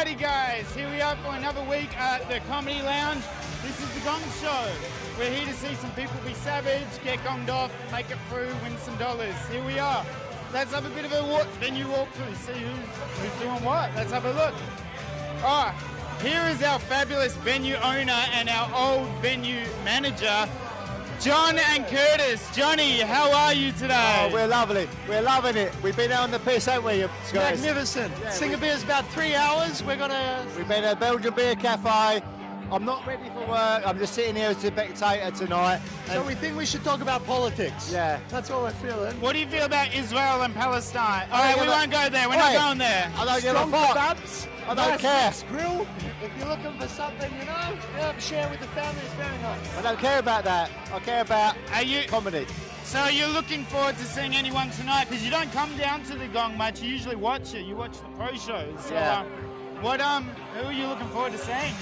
Alrighty guys, here we are for another week at the Comedy Lounge. This is the Gong Show. We're here to see some people be savage, get gonged off, make it through, win some dollars. Here we are. Let's have a bit of a venue walkthrough, see who's doing what. Let's have a look. Alright, here is our fabulous venue owner and our old venue manager, John and Curtis. Johnny, how are you today? Oh, we're lovely. We're loving it. We've been out on the piss, haven't we? It's magnificent. Yeah, Singer Beer's about 3 hours. We've been at Belgian Beer Cafe. I'm not ready for work. I'm just sitting here as a spectator tonight. So we think we should talk about politics. Yeah. That's all we're feeling. What do you feel about Israel and Palestine? All right, we won't go there. We're not going there. I don't give a fuck. Kebabs, I don't care. Grill. If you're looking for something, share with the family. It's very nice. I don't care about that. I care about comedy. So you're looking forward to seeing anyone tonight? Because you don't come down to the Gong much. You usually watch it. You watch the pro shows. So, yeah. Who are you looking forward to seeing?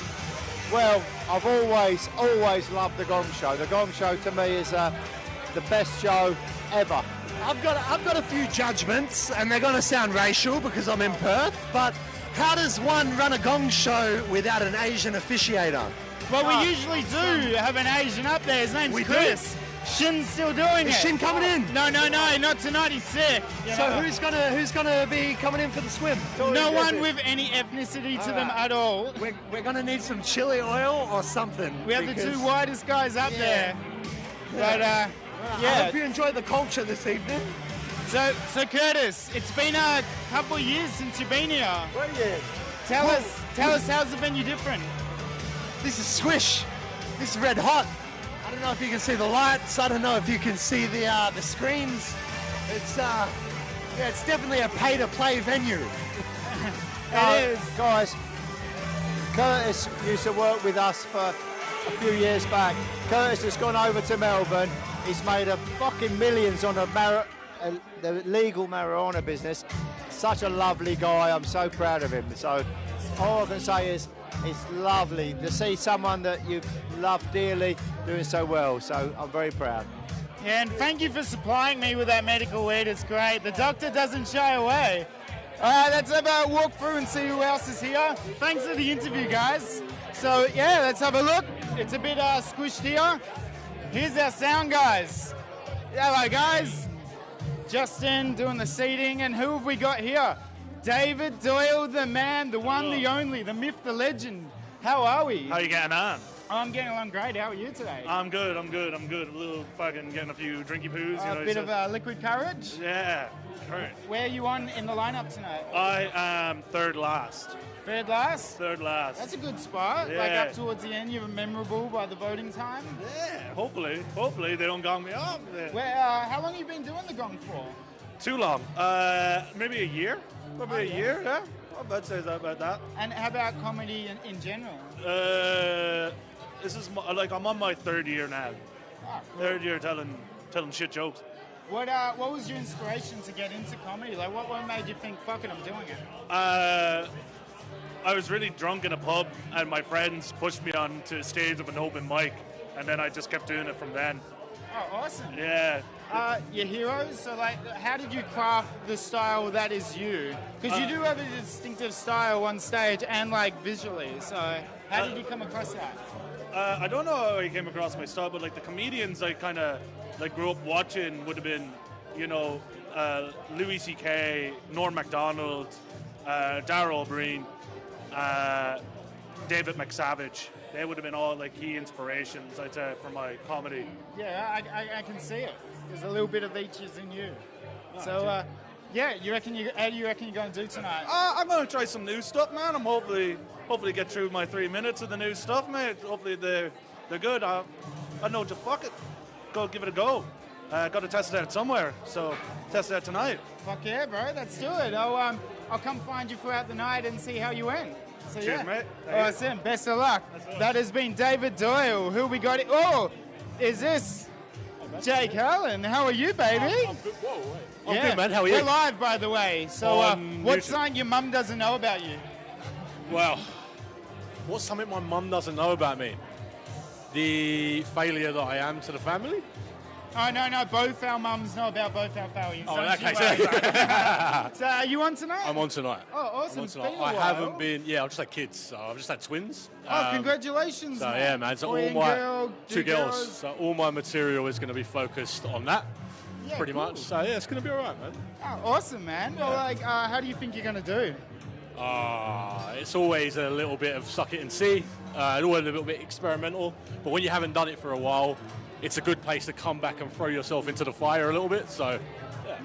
Well, I've always loved the Gong Show. The Gong Show to me is the best show ever. I've got a few judgments, and they're going to sound racial because I'm in Perth, but how does one run a Gong Show without an Asian officiator? Well, we usually do have an Asian up there. His name's Chris. Shin's still doing it. Is Shin coming in? No, not tonight. He's sick. So who's gonna be coming in for the swim? No one with any ethnicity to them at all. We're gonna need some chili oil or something. We have the two whitest guys up there. But I hope you enjoyed the culture this evening. So Curtis, it's been a couple of years since you've been here. What years? Tell us how's the venue different? This is Swish. This is red hot. I don't know if you can see the lights. I don't know if you can see the screens. It's it's definitely a pay-to-play venue. It is. Guys, Curtis used to work with us for a few years back. Curtis has gone over to Melbourne. He's made a fucking millions on the legal marijuana business. Such a lovely guy. I'm so proud of him. So all I can say is it's lovely to see someone that you love dearly doing so well. So I'm very proud. Yeah, and thank you for supplying me with that medical weed. It's great. The doctor doesn't shy away. All right, let's have a walk through and see who else is here. Thanks for the interview, guys. So yeah, let's have a look. It's a bit squished here. Here's our sound guys. Hello, guys. Justin doing the seating, and who have we got here? David Doyle, the man, the one, the only, the myth, the legend. How are we? How are you getting on? I'm getting along great. How are you today? I'm good. A little fucking getting a few drinky poos. A bit of liquid courage? Yeah, correct. Where are you on in the lineup tonight? I am third last. Third last? Third last. That's a good spot. Yeah. Like up towards the end, you're memorable by the voting time. Yeah, hopefully they don't gong me up. How long have you been doing the gong for? Too long. Maybe a year. Probably a year, yeah. I'd say about that. And how about comedy in general? This is I'm on my third year now. Oh, cool. Third year telling shit jokes. What was your inspiration to get into comedy? Like what made you think, fuck it, I'm doing it? I was really drunk in a pub and my friends pushed me onto the stage of an open mic and then I just kept doing it from then. Oh, awesome. Yeah. Your heroes? So, how did you craft the style that is you? Because you do have a distinctive style on stage and, visually. So, how did you come across that? I don't know how I came across my style, but, the comedians I kind of, grew up watching would have been, Louis C.K., Norm Macdonald, Darryl O'Brien, David McSavage. They would have been all, key inspirations, I'd say, for my comedy. Yeah, I can see it. There's a little bit of each is in you. So, how do you reckon you're going to do tonight? I'm going to try some new stuff, man. I'm hopefully get through my 3 minutes of the new stuff, mate. Hopefully they're good. I know, just fuck it. Go give it a go. Got to test it out somewhere, so test it out tonight. Fuck yeah, bro. Let's do it. I'll come find you throughout the night and see how you went. So, cheers, mate. Awesome. Best of luck. That has been David Doyle. Who we got? Oh, is this Jake Allen? How are you, baby? I'm good. Whoa, wait. I'm good, man. How are you? We're live, by the way. So, what's something your mum doesn't know about you? Well, what's something my mum doesn't know about me? The failure that I am to the family. Oh, no, both our mums know about both our failures. Oh, Don't okay. you worry. So are you on tonight? I'm on tonight. Oh, awesome. I'm on It's tonight. been a I while. haven't been. Yeah, I've just had kids. So I've just had twins. Oh, congratulations, So man. yeah, man. So Boy all and my girl, two girls. So all my material is going to be focused on that, Yeah, pretty cool. much. So yeah, it's going to be alright, man. Oh, awesome, man. Well, like, how do you think you're going to do? It's always a little bit of suck it and see. Always a little bit experimental. But when you haven't done it for a while, it's a good place to come back and throw yourself into the fire a little bit. So.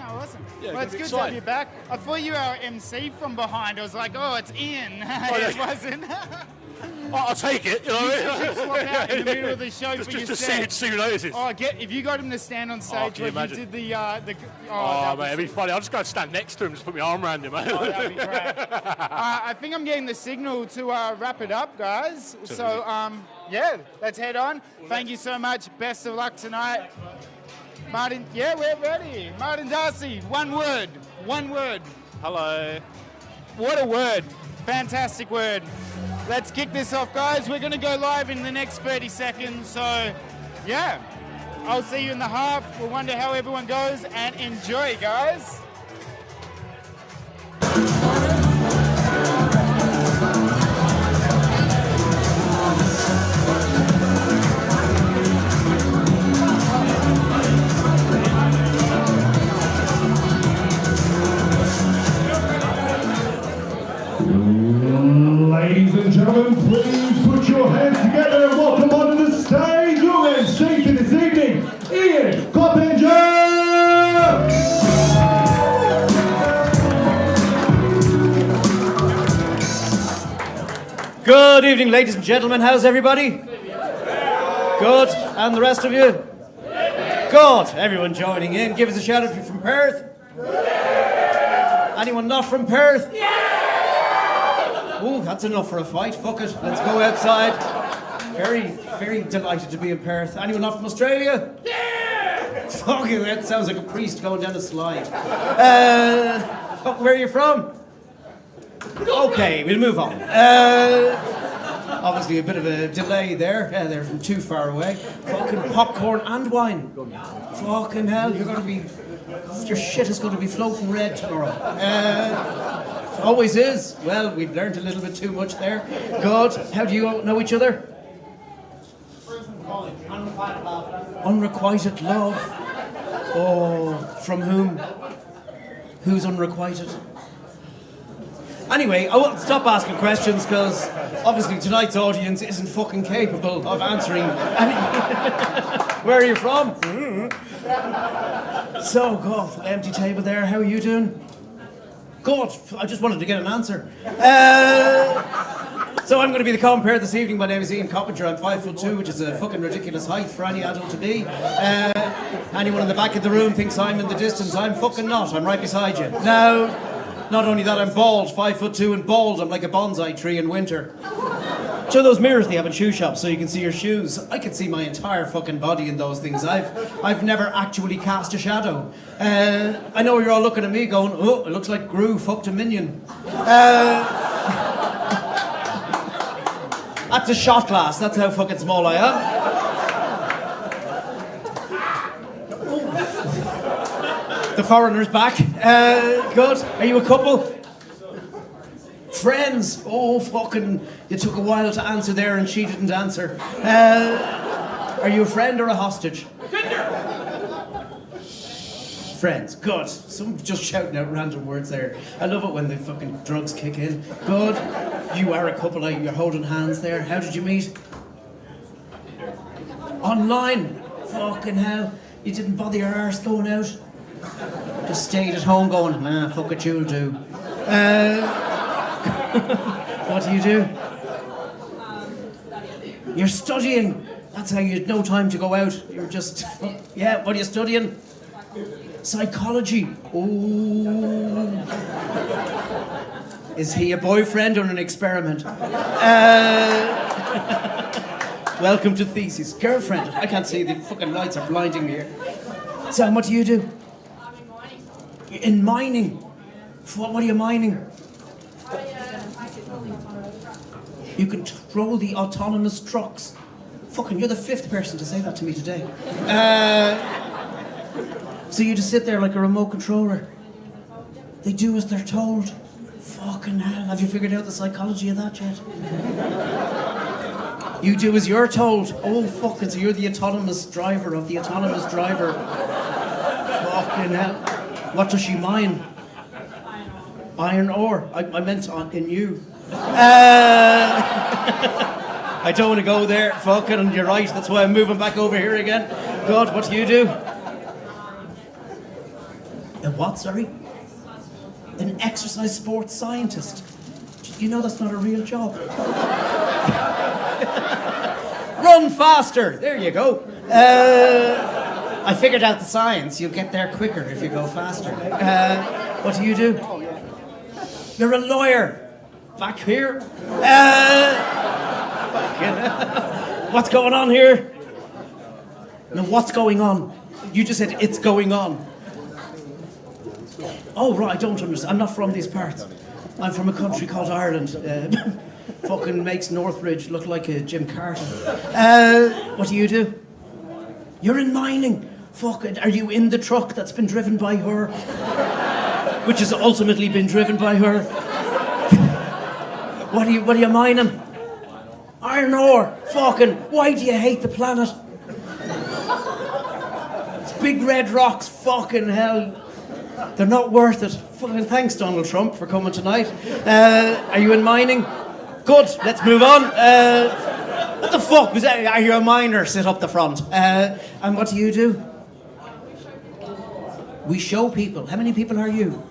No, awesome. Yeah, Well, it's gonna good be to have you exciting. back. I thought you were our MC from behind. I was like, oh, it's Ian. It yeah. wasn't. I'll take it. You know what I mean? Swap out in the middle of the show for your just set. see who notices. Oh, if you got him to stand on stage can you when you imagine? did the Oh, that mate, it'd be was- funny. I'll just go and stand next to him, just put my arm around him, mate. Oh, that'd be great. I think I'm getting the signal to wrap it up, guys. So, yeah, let's head on. Thank you so much. Best of luck tonight. Martin, yeah, we're ready. Martin Darcy, one word. Hello. What a word. Fantastic word. Let's kick this off, guys. We're going to go live in the next 30 seconds. So, yeah, I'll see you in the half. We'll wonder how everyone goes and enjoy, guys. Ladies and gentlemen, please put your hands together and welcome onto the stage your MC for this evening, Ian Coppinger! Good evening, ladies and gentlemen. How's everybody? Good. And the rest of you? Good. Everyone joining in. Give us a shout out if you're from Perth. Anyone not from Perth? Ooh, that's enough for a fight. Fuck it. Let's go outside. Very, very delighted to be in Perth. Anyone not from Australia? Fucking, that sounds like a priest going down a slide. Where are you from? Okay, we'll move on. Obviously a bit of a delay there. Yeah, they're from too far away. Fucking popcorn and wine. Fucking hell, you're gonna be... Your shit is going to be floating red tomorrow. Always is. Well, we've learned a little bit too much there. Good. How do you know each other? Unrequited love. Oh, from whom? Who's unrequited? Anyway, I won't stop asking questions because obviously tonight's audience isn't fucking capable of answering any... Where are you from? So, God, empty table there. How are you doing? Good. I just wanted to get an answer. So I'm going to be the compere this evening. My name is Ian Coppinger. I'm 5'2", which is a fucking ridiculous height for any adult to be. Anyone in the back of the room thinks I'm in the distance. I'm fucking not. I'm right beside you. Now, not only that, I'm bald, 5'2" and bald. I'm like a bonsai tree in winter. Show those mirrors they have in shoe shops so you can see your shoes. I can see my entire fucking body in those things. I've never actually cast a shadow. I know you're all looking at me going, oh, it looks like Gru fucked a minion. That's a shot glass. That's how fucking small I am. The foreigner's back. Good. Are you a couple? Friends. Oh, fucking... It took a while to answer there and she didn't answer. Are you a friend or a hostage? Friends. Good. Some just shouting out random words there. I love it when the fucking drugs kick in. Good. You are a couple. You're holding hands there. How did you meet? Online. Fucking hell. You didn't bother your arse going out. Just stayed at home going, nah, fuck it, you'll do. What do you do? You're studying. That's how you had no time to go out. You're just, yeah, what are you studying? Psychology. Ooh. Is he a boyfriend or an experiment? Welcome to thesis. Girlfriend. I can't see, the fucking lights are blinding me here. So, what do you do? I'm in mining. In mining? What are you mining? I control the autonomous truck. You control the autonomous trucks. Fucking, you're the fifth person to say that to me today. So you just sit there like a remote controller. They do as they're told. Fucking hell, have you figured out the psychology of that yet? You do as you're told. Oh, fucking, so you're the autonomous driver of the autonomous driver. Fucking hell. What does she mine? Iron ore. I meant in you. I don't want to go there. Fucking, and you're right. That's why I'm moving back over here again. God, what do you do? A what, sorry? An exercise sports scientist. You know that's not a real job. Run faster! There you go. I figured out the science. You'll get there quicker if you go faster. What do? You're a lawyer. Back here. What's going on here? No, what's going on? You just said it's going on. Oh, right, I don't understand. I'm not from these parts. I'm from a country called Ireland. Fucking makes Northbridge look like a Jim Carter. What do? You're in mining. Fucking, are you in the truck that's been driven by her? Which has ultimately been driven by her? What are you mining? Iron ore. Fucking, why do you hate the planet? It's big red rocks. Fucking hell. They're not worth it. Fucking thanks, Donald Trump, for coming tonight. Are you in mining? Good, let's move on. What the fuck was that? Are you a miner? Sit up the front. And what do? We show people. How many people are you?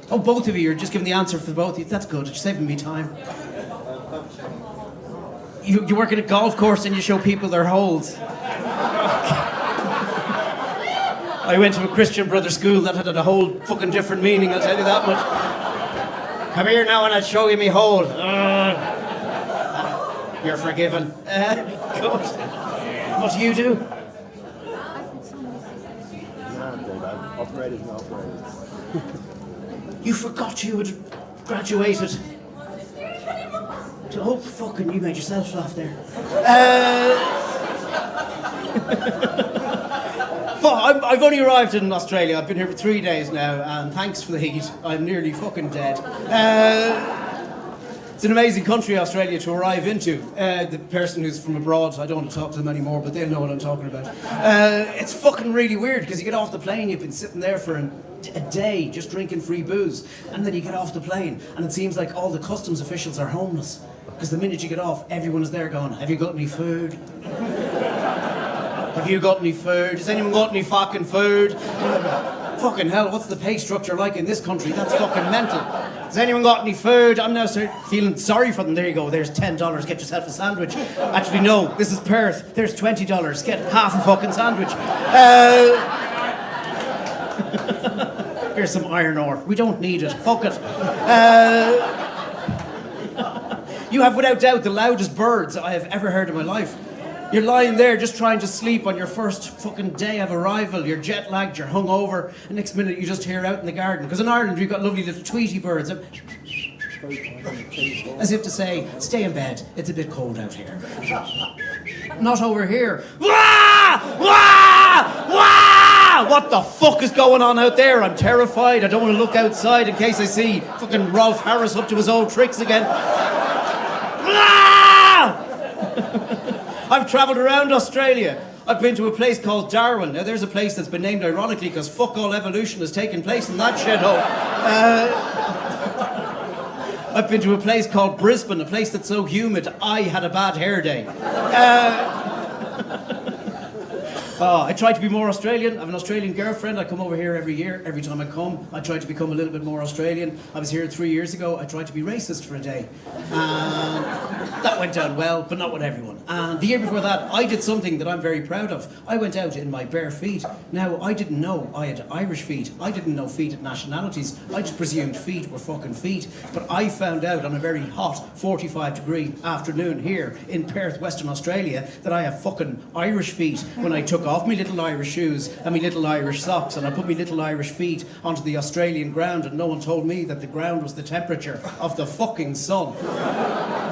Oh, both of you. You're just giving the answer for both of you. That's good. It's saving me time. You work at a golf course and you show people their holes. I went to a Christian brother school that had a whole fucking different meaning, I'll tell you that much. Come here now and I'll show you me hole. You're forgiven. Good. What do? You forgot you had graduated. Oh, fucking, you made yourself laugh there. I've only arrived in Australia. I've been here for 3 days now, and thanks for the heat. I'm nearly fucking dead. It's an amazing country, Australia, to arrive into. The person who's from abroad, I don't want to talk to them anymore, but they'll know what I'm talking about. It's fucking really weird, because you get off the plane, you've been sitting there for a day just drinking free booze, and then you get off the plane, and it seems like all the customs officials are homeless. Because the minute you get off, everyone is there going, have you got any food? Have you got any food? Has anyone got any fucking food? Fucking hell, what's the pay structure like in this country? That's fucking mental. Has anyone got any food? I'm now feeling sorry for them. There you go, there's $10, get yourself a sandwich. Actually, no, this is Perth. There's $20, get half a fucking sandwich. Here's some iron ore. We don't need it. Fuck it. You have, without doubt, the loudest birds I have ever heard in my life. You're lying there just trying to sleep on your first fucking day of arrival. You're jet lagged, you're hungover. The next minute you just hear out in the garden. Because in Ireland we've got lovely little Tweety birds. As if to say, stay in bed, it's a bit cold out here. Not over here. Wah! Wah! Wah! What the fuck is going on out there? I'm terrified. I don't want to look outside in case I see fucking Rolf Harris up to his old tricks again. I've travelled around Australia. I've been to a place called Darwin. Now, there's a place that's been named ironically because fuck all evolution has taken place in that shithole. I've been to a place called Brisbane, a place that's so humid I had a bad hair day. I try to be more Australian. I have an Australian girlfriend. I come over here every year. Every time I come, I try to become a little bit more Australian. I was here 3 years ago. I tried to be racist for a day. That went down well, but not with everyone. And the year before that, I did something that I'm very proud of. I went out in my bare feet. Now, I didn't know I had Irish feet. I didn't know feet had nationalities. I just presumed feet were fucking feet. But I found out on a very hot 45-degree afternoon here in Perth, Western Australia, that I have fucking Irish feet when I took off my little Irish shoes and my little Irish socks and I put my little Irish feet onto the Australian ground and no one told me that the ground was the temperature of the fucking sun.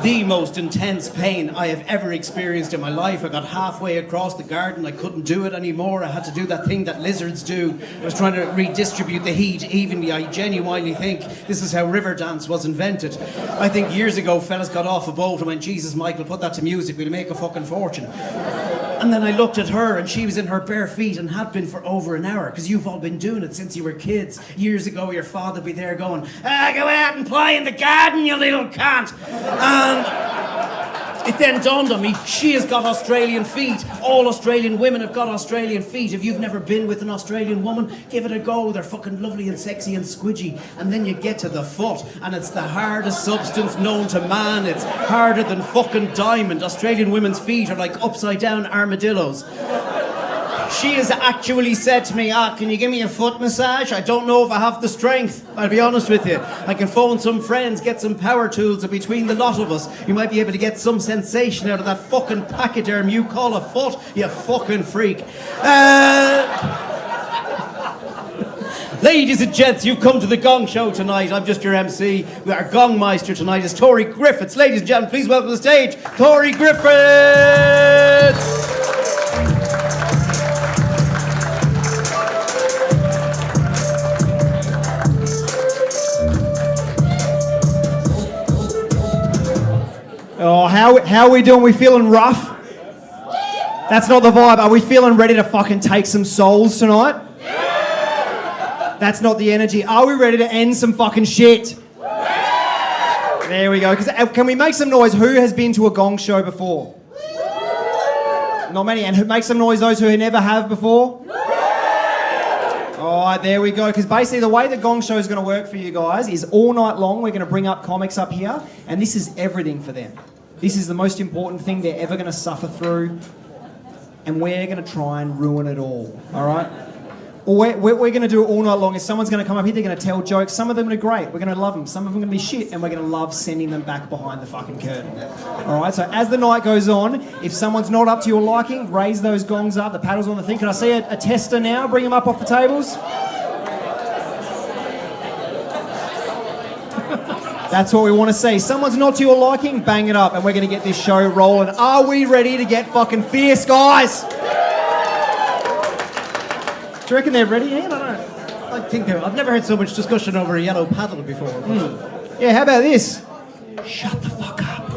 The most intense pain I have ever experienced in my life. I got halfway across the garden, I couldn't do it anymore. I had to do that thing that lizards do. I was trying to redistribute the heat evenly. I genuinely think this is how river dance was invented. I think years ago fellas got off a boat and went, Jesus Michael, put that to music, we'll make a fucking fortune. And then I looked at her and she was in her bare feet and had been for over an hour because you've all been doing it since you were kids. Years ago your father'd be there going, go out and play in the garden, you little cunt. And it then dawned on me, she has got Australian feet. All Australian women have got Australian feet. If you've never been with an Australian woman, give it a go. They're fucking lovely and sexy and squidgy. And then you get to the foot and it's the hardest substance known to man. It's harder than fucking diamond. Australian women's feet are like upside down armadillos. She has actually said to me, can you give me a foot massage? I don't know if I have the strength, I'll be honest with you. I can phone some friends, get some power tools, and between the lot of us, you might be able to get some sensation out of that fucking pachyderm you call a foot, you fucking freak. Ladies and gents, you've come to the Gong Show tonight. I'm just your MC. Our Gong Meister tonight is Tory Griffiths. Ladies and gentlemen, please welcome to the stage, Tory Griffiths! Oh, how are we doing? We feeling rough? That's not the vibe. Are we feeling ready to fucking take some souls tonight? That's not the energy. Are we ready to end some fucking shit? There we go. Can we make some noise? Who has been to a Gong Show before? Not many. And who make some noise? Those who never have before? All right, there we go. Because basically the way the Gong Show is going to work for you guys is all night long we're going to bring up comics up here, and this is everything for them. This is the most important thing they're ever going to suffer through, and we're going to try and ruin it all. All right? We're going to do it all night long. If someone's going to come up here, they're going to tell jokes. Some of them are great. We're going to love them. Some of them are going to be shit, and we're going to love sending them back behind the fucking curtain. All right? So as the night goes on, if someone's not up to your liking, raise those gongs up, the paddles on the thing. Can I see a tester now? Bring them up off the tables. That's what we want to see. Someone's not to your liking, bang it up, and we're going to get this show rolling. Are we ready to get fucking fierce, guys? Do you reckon they're ready, Ian? I don't know. I think I've never heard so much discussion over a yellow paddle before. Yeah, how about this? Shut the fuck up.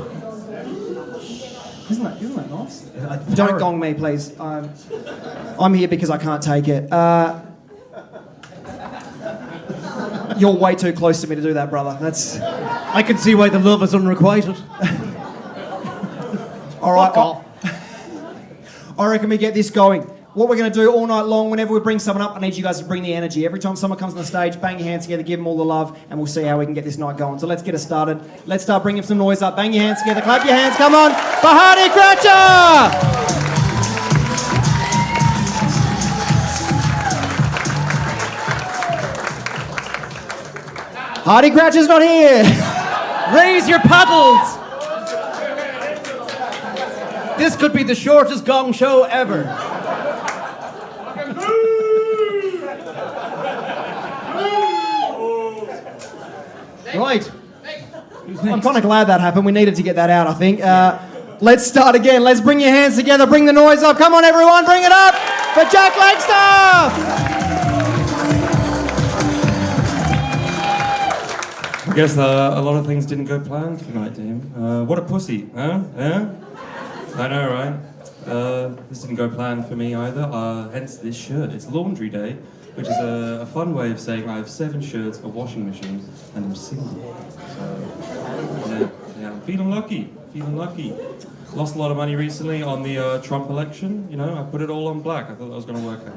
Isn't that nice? Don't gong me, please. I'm here because I can't take it. You're way too close to me to do that, brother. I can see why the love is unrequited. All right. I reckon we get this going. What we're going to do all night long, whenever we bring someone up, I need you guys to bring the energy. Every time someone comes on the stage, bang your hands together, give them all the love, and we'll see how we can get this night going. So let's get it started. Let's start bringing some noise up. Bang your hands together, clap your hands, come on. For Hardy Cratcher! Hardy Cratcher's not here. Raise your paddles! This could be the shortest Gong Show ever. Right. I'm kind of glad that happened. We needed to get that out, I think. Let's start again. Let's bring your hands together. Bring the noise up. Come on, everyone. Bring it up for Jack Langstaff. I guess a lot of things didn't go planned tonight, team. What a pussy, huh? Yeah? I know, right? This didn't go planned for me either, hence this shirt. It's laundry day, which is a fun way of saying I have 7 shirts, a washing machine, and I'm single. So, yeah, I'm feeling lucky. Lost a lot of money recently on the Trump election. You know, I put it all on black. I thought that was going to work out.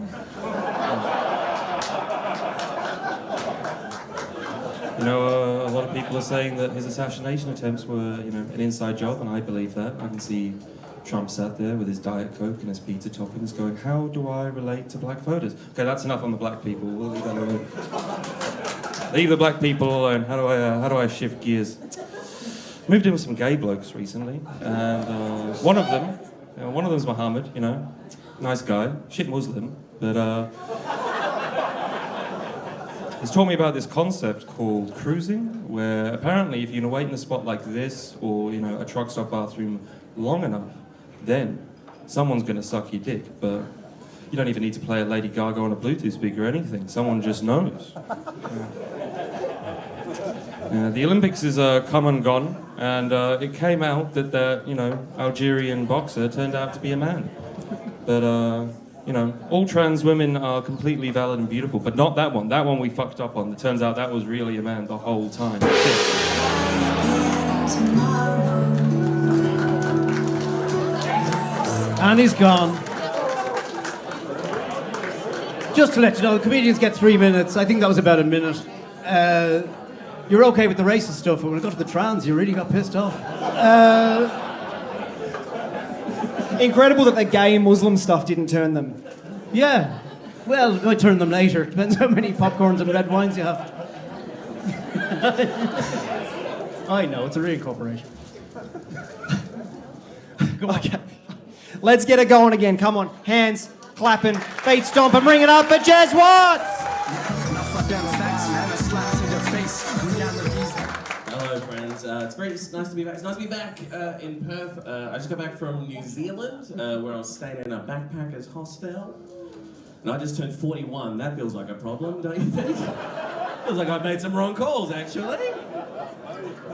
You know, a lot of people are saying that his assassination attempts were, an inside job, and I believe that. I can see Trump sat there with his Diet Coke and his pizza toppings going, how do I relate to black voters? Okay, that's enough on the black people. We'll leave that alone. Leave the black people alone. How do I shift gears? Moved in with some gay blokes recently, and one of them One of them's Muhammad, you know, nice guy, shit Muslim, but he's taught me about this concept called cruising, where apparently if you wait in a spot like this or, you know, a truck stop bathroom long enough, then someone's going to suck your dick, but you don't even need to play a Lady Gaga on a Bluetooth speaker or anything. Someone just knows. The Olympics is come and gone, and it came out that the, you know, Algerian boxer turned out to be a man. But, you know, all trans women are completely valid and beautiful, but not that one. That one we fucked up on. It turns out that was really a man the whole time. And he's gone. Just to let you know, the comedians get 3 minutes. I think that was about a minute. You're okay with the racist stuff, but when it got to the trans, you really got pissed off. Incredible that the gay Muslim stuff didn't turn them. Yeah. Well, it might turn them later. Depends how many popcorns and red wines you have. I know, it's a real corporation. Come on. Okay. Let's get it going again. Come on. Hands, clapping, feet stomping, bring it up for Jez Watts! Hello, friends. It's very nice to be back. It's nice to be back in Perth. I just got back from New Zealand, where I was staying in a backpackers hostel. And I just turned 41. That feels like a problem, don't you think? Feels like I've made some wrong calls, actually.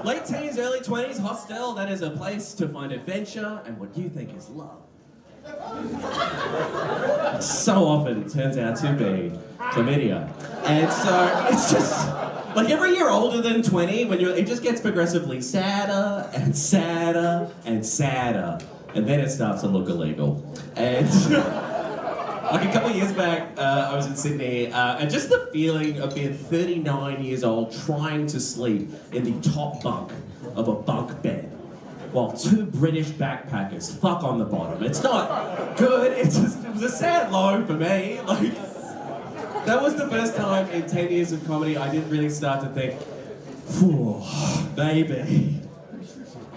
Late teens, early 20s, hostel, that is a place to find adventure and what you think is love. So often turns out to be chlamydia. And so it's just, like every year older than 20, when it just gets progressively sadder and sadder and sadder. And then it starts to look illegal. And like a couple of years back, I was in Sydney, and just the feeling of being 39 years old trying to sleep in the top bunk of a bunk bed while two British backpackers fuck on the bottom. It's not good, it was a sad low for me. Like, that was the first time in 10 years of comedy I didn't really start to think, phew, baby,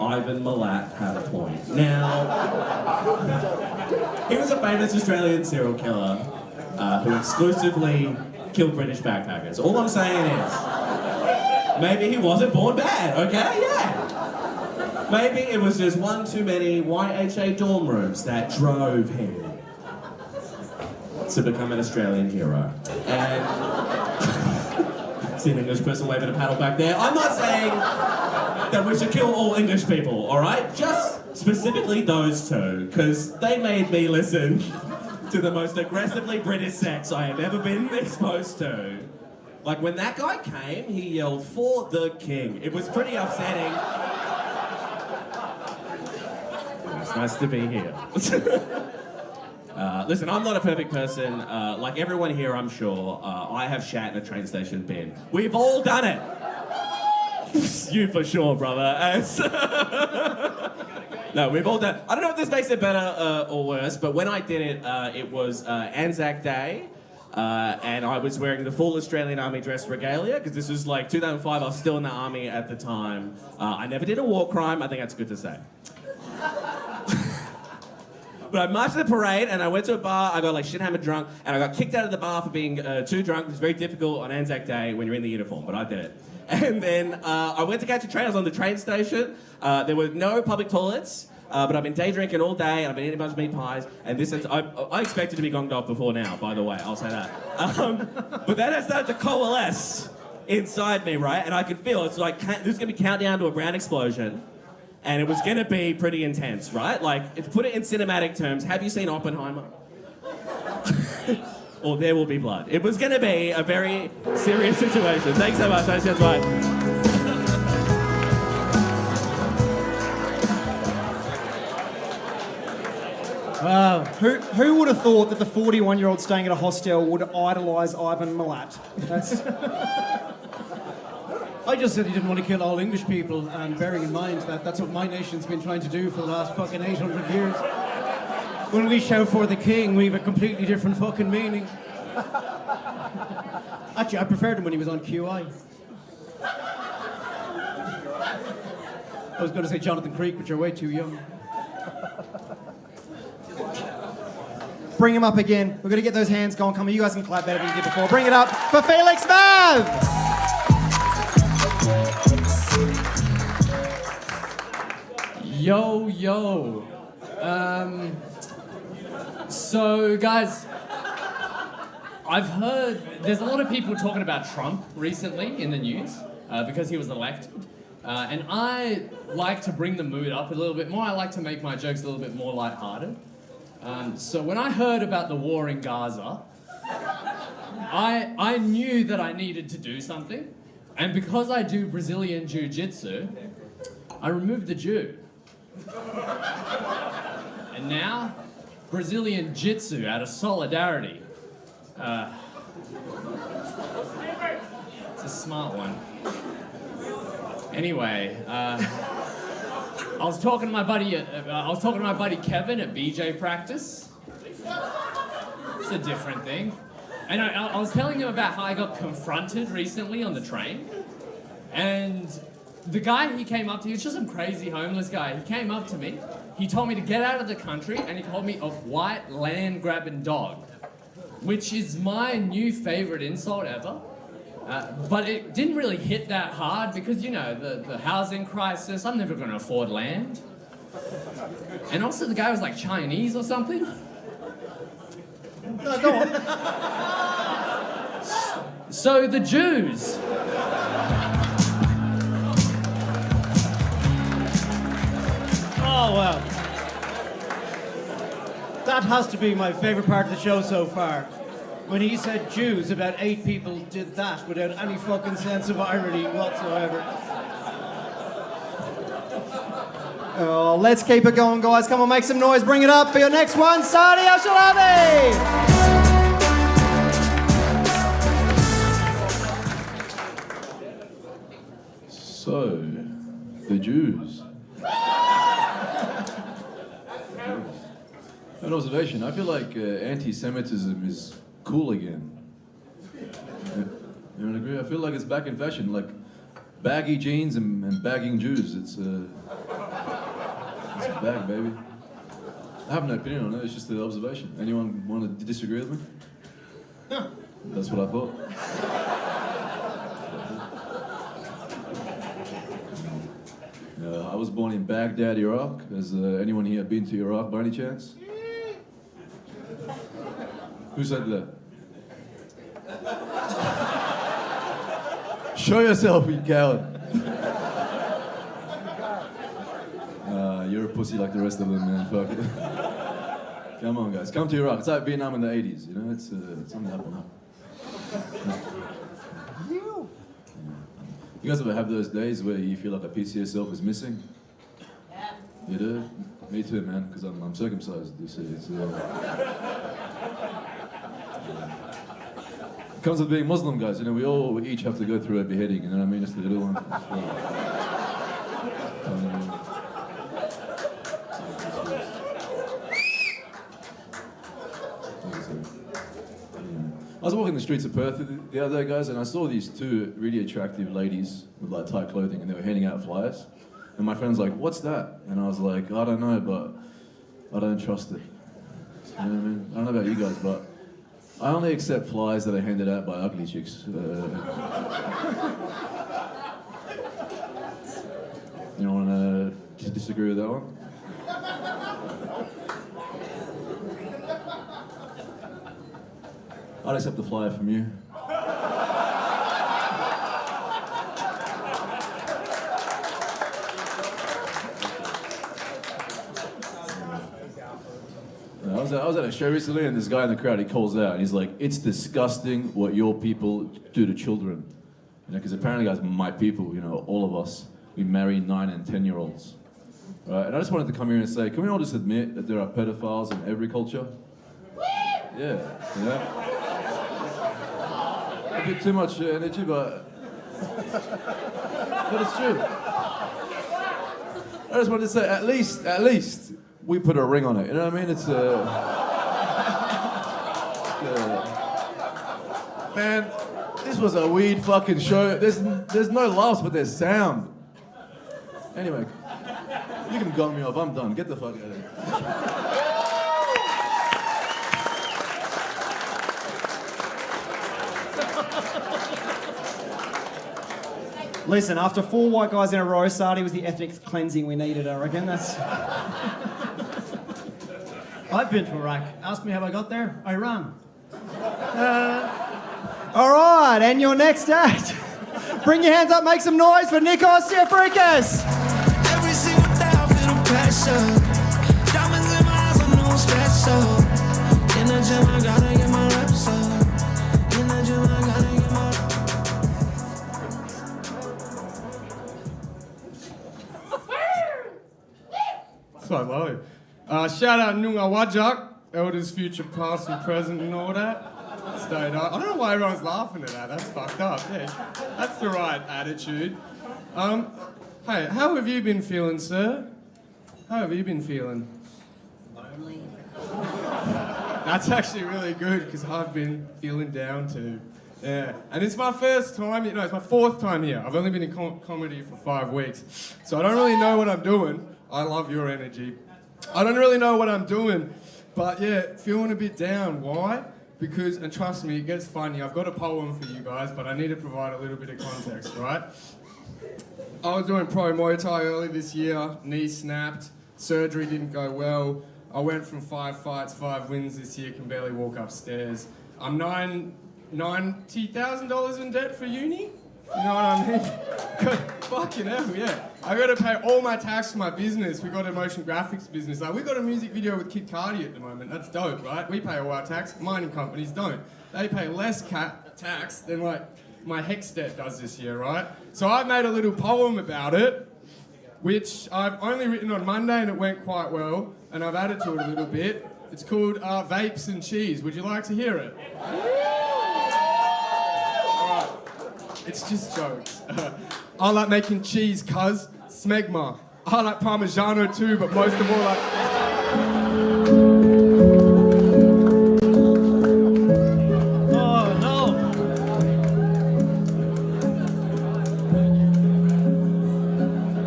Ivan Milat had a point. Now, he was a famous Australian serial killer who exclusively killed British backpackers. All I'm saying is, maybe he wasn't born bad, okay? Yeah. Maybe it was just one too many YHA dorm rooms that drove him to become an Australian hero. And see an English person waving a paddle back there. I'm not saying that we should kill all English people, all right? Just specifically those two, because they made me listen to the most aggressively British sex I have ever been exposed to. Like, when that guy came, he yelled, "For the king." It was pretty upsetting. It's nice to be here. Listen, I'm not a perfect person. Like everyone here, I'm sure, I have shat in a train station bin. We've all done it. You for sure, brother. No, we've all done. I don't know if this makes it better or worse, but when I did it, it was Anzac Day, and I was wearing the full Australian Army dress regalia, because this was like 2005, I was still in the army at the time. I never did a war crime, I think that's good to say. But I marched to the parade and I went to a bar, I got like shit hammered drunk, and I got kicked out of the bar for being too drunk, which is very difficult on Anzac Day when you're in the uniform, but I did it. And then I went to catch a train, I was on the train station, there were no public toilets, but I've been day drinking all day and I've been eating a bunch of meat pies, and this is, I expected to be gonged off before now, by the way, I'll say that. But then it started to coalesce inside me, right? And I could feel, it's like, this is gonna be countdown to a brown explosion. And it was gonna be pretty intense, right? Like, to put it in cinematic terms, have you seen Oppenheimer? Or There Will Be Blood. It was gonna be a very serious situation. Thanks so much, that's just right. Wow. Who would have thought that the 41-year-old staying at a hostel would idolise Ivan Milat? That's... I just said he didn't want to kill all English people, and bearing in mind that that's what my nation's been trying to do for the last fucking 800 years. When we shout for the king, we have a completely different fucking meaning. Actually, I preferred him when he was on QI. I was going to say Jonathan Creek, but you're way too young. bring him up again. We're going to get those hands going. Come on, you guys can clap better than you did before. Bring it up for Felix Mav! Yo, yo. So, guys, I've heard there's a lot of people talking about Trump recently in the news because he was elected. And I like to bring the mood up a little bit more. I like to make my jokes a little bit more lighthearted. So when I heard about the war in Gaza, I knew that I needed to do something. And because I do Brazilian Jiu-Jitsu, I removed the Jew. And now, Brazilian Jitsu out of solidarity. It's a smart one. Anyway, I was talking to my buddy Kevin at BJ practice. It's a different thing. And I was telling him about how I got confronted recently on the train. And the guy he came up to, he was just some crazy homeless guy. He came up to me, he told me to get out of the country, and he called me a white land-grabbing dog, which is my new favorite insult ever. But it didn't really hit that hard because, you know, the housing crisis, I'm never going to afford land. And also the guy was like Chinese or something. No, go on. So the Jews. Oh, wow. That has to be my favourite part of the show so far. When he said Jews, about 8 people did that without any fucking sense of irony whatsoever. Oh, let's keep it going, guys. Come on, make some noise. Bring it up for your next one, Sadi Al-Shalabi! So, the Jews. An observation. I feel like anti-Semitism is cool again. You don't agree? I feel like it's back in fashion, like baggy jeans and bagging Jews. It's back, baby. I have no opinion on it. It's just an observation. Anyone want to disagree with me? That's what I thought. I was born in Baghdad, Iraq. Has anyone here been to Iraq by any chance? Who said that? Show yourself, you coward. You're a pussy like the rest of them, man. Fuck it. Come on, guys. Come to Iraq. It's like Vietnam in the 80s, you know? It's something happened. You guys ever have those days where you feel like a piece of yourself is missing? Yeah. You do? Me too, man, because I'm circumcised, you see. It comes with being Muslim, guys. You know, we each have to go through a beheading, you know what I mean? Just a little one. I was walking the streets of Perth the other day, guys, and I saw these 2 really attractive ladies with like tight clothing, and they were handing out flyers. And my friend's like, "What's that?" And I was like, "I don't know, but I don't trust it." You know what I mean? I don't know about you guys, but I only accept flyers that are handed out by ugly chicks. You don't want to disagree with that one? I'd accept the flyer from you. I was at a show recently, and this guy in the crowd, he calls out, and he's like, "It's disgusting what your people do to children." You know, because apparently, guys, my people, you know, all of us, we marry 9 and 10-year-olds. Right? And I just wanted to come here and say, can we all just admit that there are pedophiles in every culture? Yeah, you know? A bit too much energy, but it's true. I just wanted to say, at least, we put a ring on it. You know what I mean? It's man, this was a weird fucking show. There's no laughs, but there's sound. Anyway, you can gun me off. I'm done. Get the fuck out of here. Listen, after 4 white guys in a row, Sardi was the ethnic cleansing we needed, I reckon. That's... I've been to Iraq. Ask me how I got there. Iran. All right, and your next act. Bring your hands up, make some noise for Nikos Theofrikis. Every single day I feel the pressure. Diamonds in my eyes, I'm no special. In the gym, I gotta get my reps up. In the gym, I gotta get my So low. Shout out Nunga Wajak, elders, future, past, and present, and all that. Stayed up. I don't know why everyone's laughing at that. That's fucked up. Yeah, that's the right attitude. Hey, how have you been feeling, sir? How have you been feeling? lonely. That's actually really good because I've been feeling down too. Yeah, and it's my first time. It's my 4th time here. I've only been in comedy for 5 weeks, so I don't really know what I'm doing. I love your energy. I don't really know what I'm doing, but yeah, feeling a bit down. Why? Because, and trust me, it gets funny. I've got a poem for you guys, but I need to provide a little bit of context, right? I was doing pro Muay Thai early this year, knee snapped, surgery didn't go well. I went from 5 fights, 5 wins this year, can barely walk upstairs. I'm $90,000 in debt for uni. You know what I mean? Fucking hell, yeah. I got to pay all my tax for my business. We got a motion graphics business. Like, we got a music video with Kid Cardi at the moment. That's dope, right? We pay all our tax. Mining companies don't. They pay less tax than like my Hex debt does this year, right? So I've made a little poem about it, which I've only written on Monday and it went quite well, and I've added to it a little bit. It's called Vapes and Cheese. Would you like to hear it? It's just jokes. I like making cheese, cuz. Smegma. I like Parmigiano too, but most of all, like... Oh, no.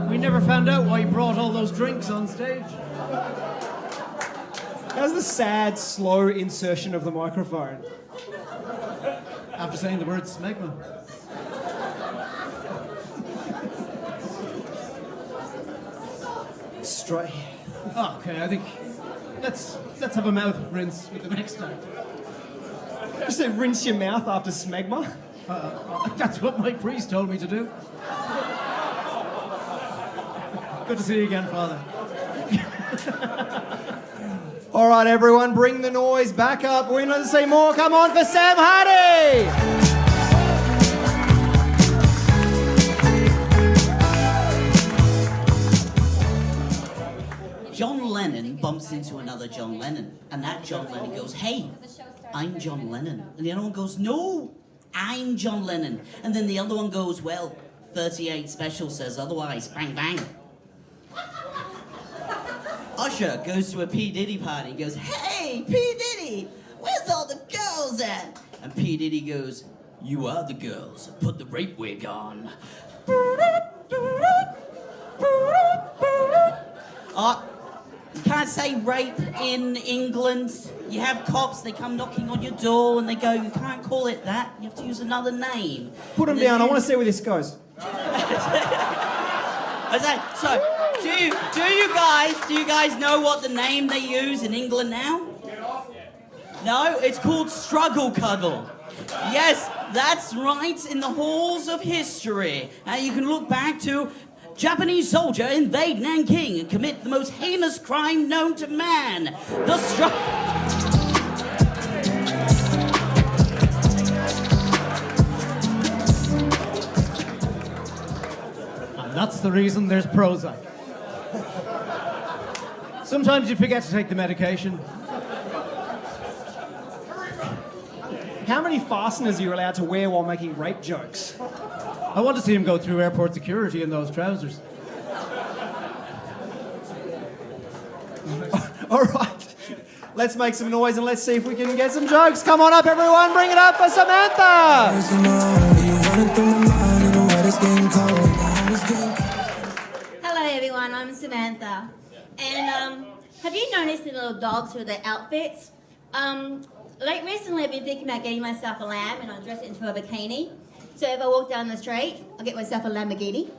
We never found out why you brought all those drinks on stage. How's the sad, slow insertion of the microphone? After saying the word smegma. Straight. Oh, okay, I think let's have a mouth rinse with the next time. You said rinse your mouth after smegma? That's what my priest told me to do. Good to see you again, Father. All right, everyone, bring the noise back up. We want to see more. Come on for Sam Hardy! John Lennon bumps into another John Lennon, and that John Lennon goes, "Hey, I'm John Lennon." And the other one goes, "No, I'm John Lennon." And then the other one goes, "Well, 38 Special says otherwise, bang, bang." Usher goes to a P. Diddy party and goes, "Hey, P. Diddy, where's all the girls at?" And P. Diddy goes, "You are the girls, put the rape wig on." You can't say rape in England. You have cops, they come knocking on your door and they go, "You can't call it that, you have to use another name." Put him down, I want to see where this goes. So, do you guys know what the name they use in England now? No, it's called struggle cuddle. Yes, that's right, in the halls of history. You can look back to Japanese soldier invade Nanking and commit the most heinous crime known to man. The And that's the reason there's Prozac. Sometimes you forget to take the medication. How many fasteners are you allowed to wear while making rape jokes? I want to see him go through airport security in those trousers. All right, let's make some noise and let's see if we can get some jokes. Come on up, everyone, bring it up for Samantha. Hello, everyone. I'm Samantha. And have you noticed the little dogs with their outfits? Like recently, I've been thinking about getting myself a lamb and I'll dress it into a bikini. So if I walk down the street, I'll get myself a Lamborghini.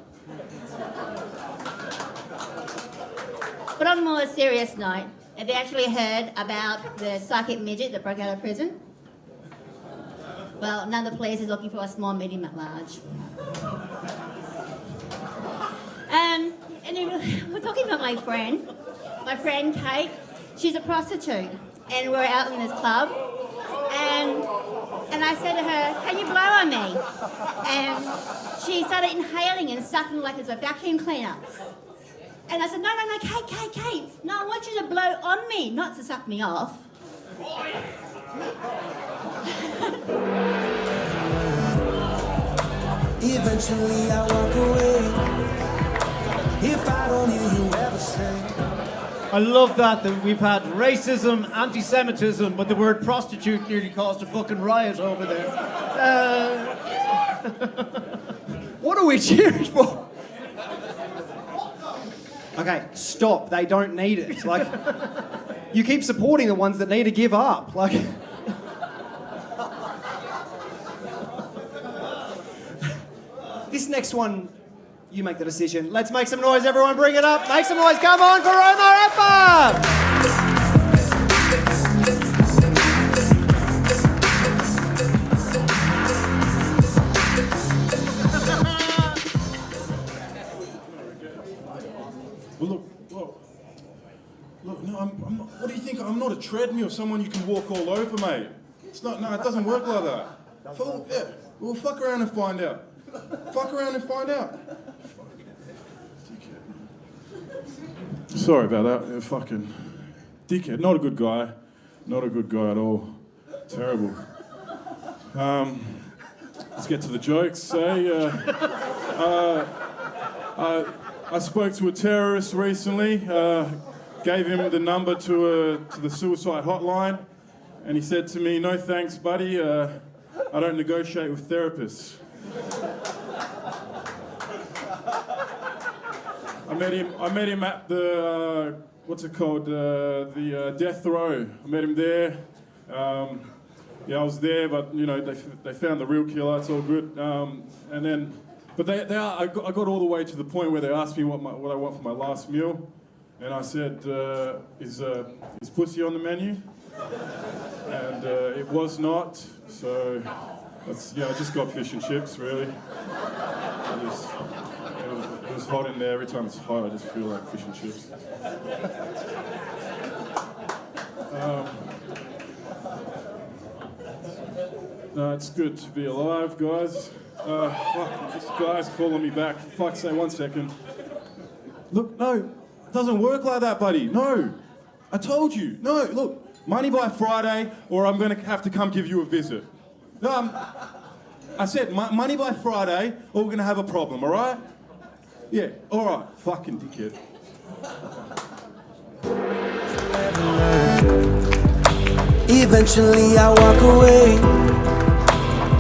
But on a more serious note, have you actually heard about the psychic midget that broke out of prison? Well, another police is looking for a small, medium at large. And we're talking about my friend Kate. She's a prostitute, and we're out in this club, and I said to her, "Can you blow on me?" And she started inhaling and sucking like it's a vacuum cleaner. And I said, "No, Kate, no, I want you to blow on me, not to suck me off." Eventually I walk away. If I don't hear you ever say. I love that we've had racism, anti-Semitism, but the word prostitute nearly caused a fucking riot over there. What are we cheering for? Okay, stop. They don't need it. Like, you keep supporting the ones that need to give up. Like, this next one, you make the decision. Let's make some noise, everyone. Bring it up. Make some noise. Come on for Omar Eppa. Well, look, no, I'm not, what do you think? I'm not a treadmill, someone you can walk all over, mate. It's not, no, it doesn't work like that. Well, fuck around and find out. Fuck around and find out. Sorry about that, fucking dickhead. Not a good guy. Not a good guy at all. Terrible. Let's get to the jokes, I spoke to a terrorist recently, gave him the number to the suicide hotline, and he said to me, "No thanks, buddy, I don't negotiate with therapists." I met him at the, what's it called, the death row. I met him there. Yeah, I was there, but, you know, they found the real killer, it's all good. And then, but I got all the way to the point where they asked me what I want for my last meal. And I said, is pussy on the menu? And it was not, so I just got fish and chips, really. It was hot in there. Every time it's hot, I just feel like fish and chips. No, it's good to be alive, guys. Fuck, this guy's calling me back. For fuck's sake, 1 second. Look, no, it doesn't work like that, buddy. No, I told you. No, look, money by Friday, or I'm going to have to come give you a visit. I said money by Friday, or we're going to have a problem, all right? Yeah, all right, fucking dickhead. Eventually I walk away.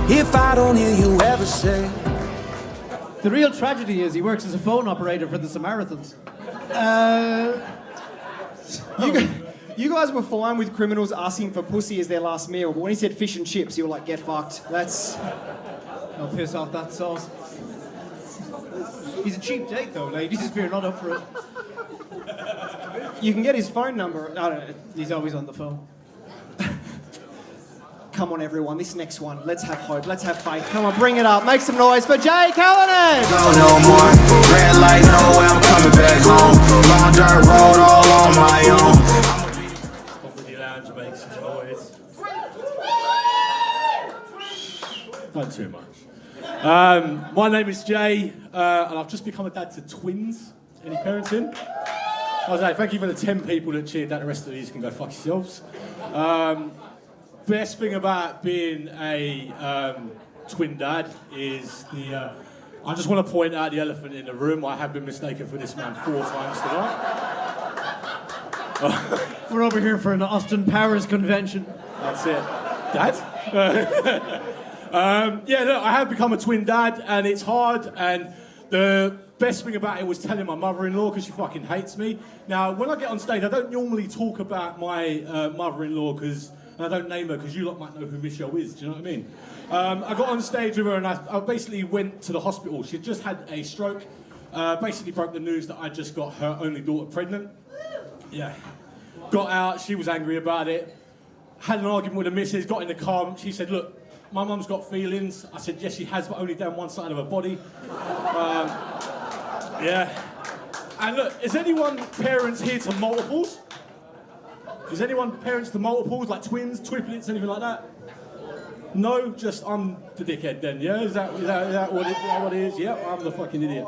If I don't hear you ever say. The real tragedy is he works as a phone operator for the Samaritans. You guys were fine with criminals asking for pussy as their last meal, but when he said fish and chips, you were like, get fucked. That's... I'll piss off that sauce. He's a cheap date though, ladies, if you're not up for it. You can get his phone number. I don't know. He's always on the phone. Come on, everyone. This next one. Let's have hope. Let's have faith. Come on, bring it up. Make some noise for Jay Callanan. No more. Red light, no way, I'm coming back home. Long dirt road, all on my own. Comedy Lounge makes some noise. Not too much. My name is Jay, and I've just become a dad to twins. Any parents in? I was like, thank you for the 10 people that cheered that. The rest of these can go fuck yourselves. Best thing about being a twin dad is the... I just want to point out the elephant in the room. I have been mistaken for this man 4 times tonight. We're over here for an Austin Powers convention. That's it. Dad? Yeah, look, I have become a twin dad, and it's hard, and the best thing about it was telling my mother-in-law, because she fucking hates me. Now, when I get on stage, I don't normally talk about my mother-in-law, because and I don't name her because you lot might know who Michelle is, do you know what I mean? I got on stage with her and I basically went to the hospital. She'd just had a stroke, basically broke the news that I just got her only daughter pregnant. Yeah. Got out, she was angry about it. Had an argument with the missus, got in the car, she said, look, my mum's got feelings. I said, yes, she has, but only down one side of her body. Yeah. And look, is anyone parents here to multiples? Is anyone parents to multiples, like twins, triplets, anything like that? No, just I'm the dickhead then, yeah? Is that what it is? Yep, I'm the fucking idiot.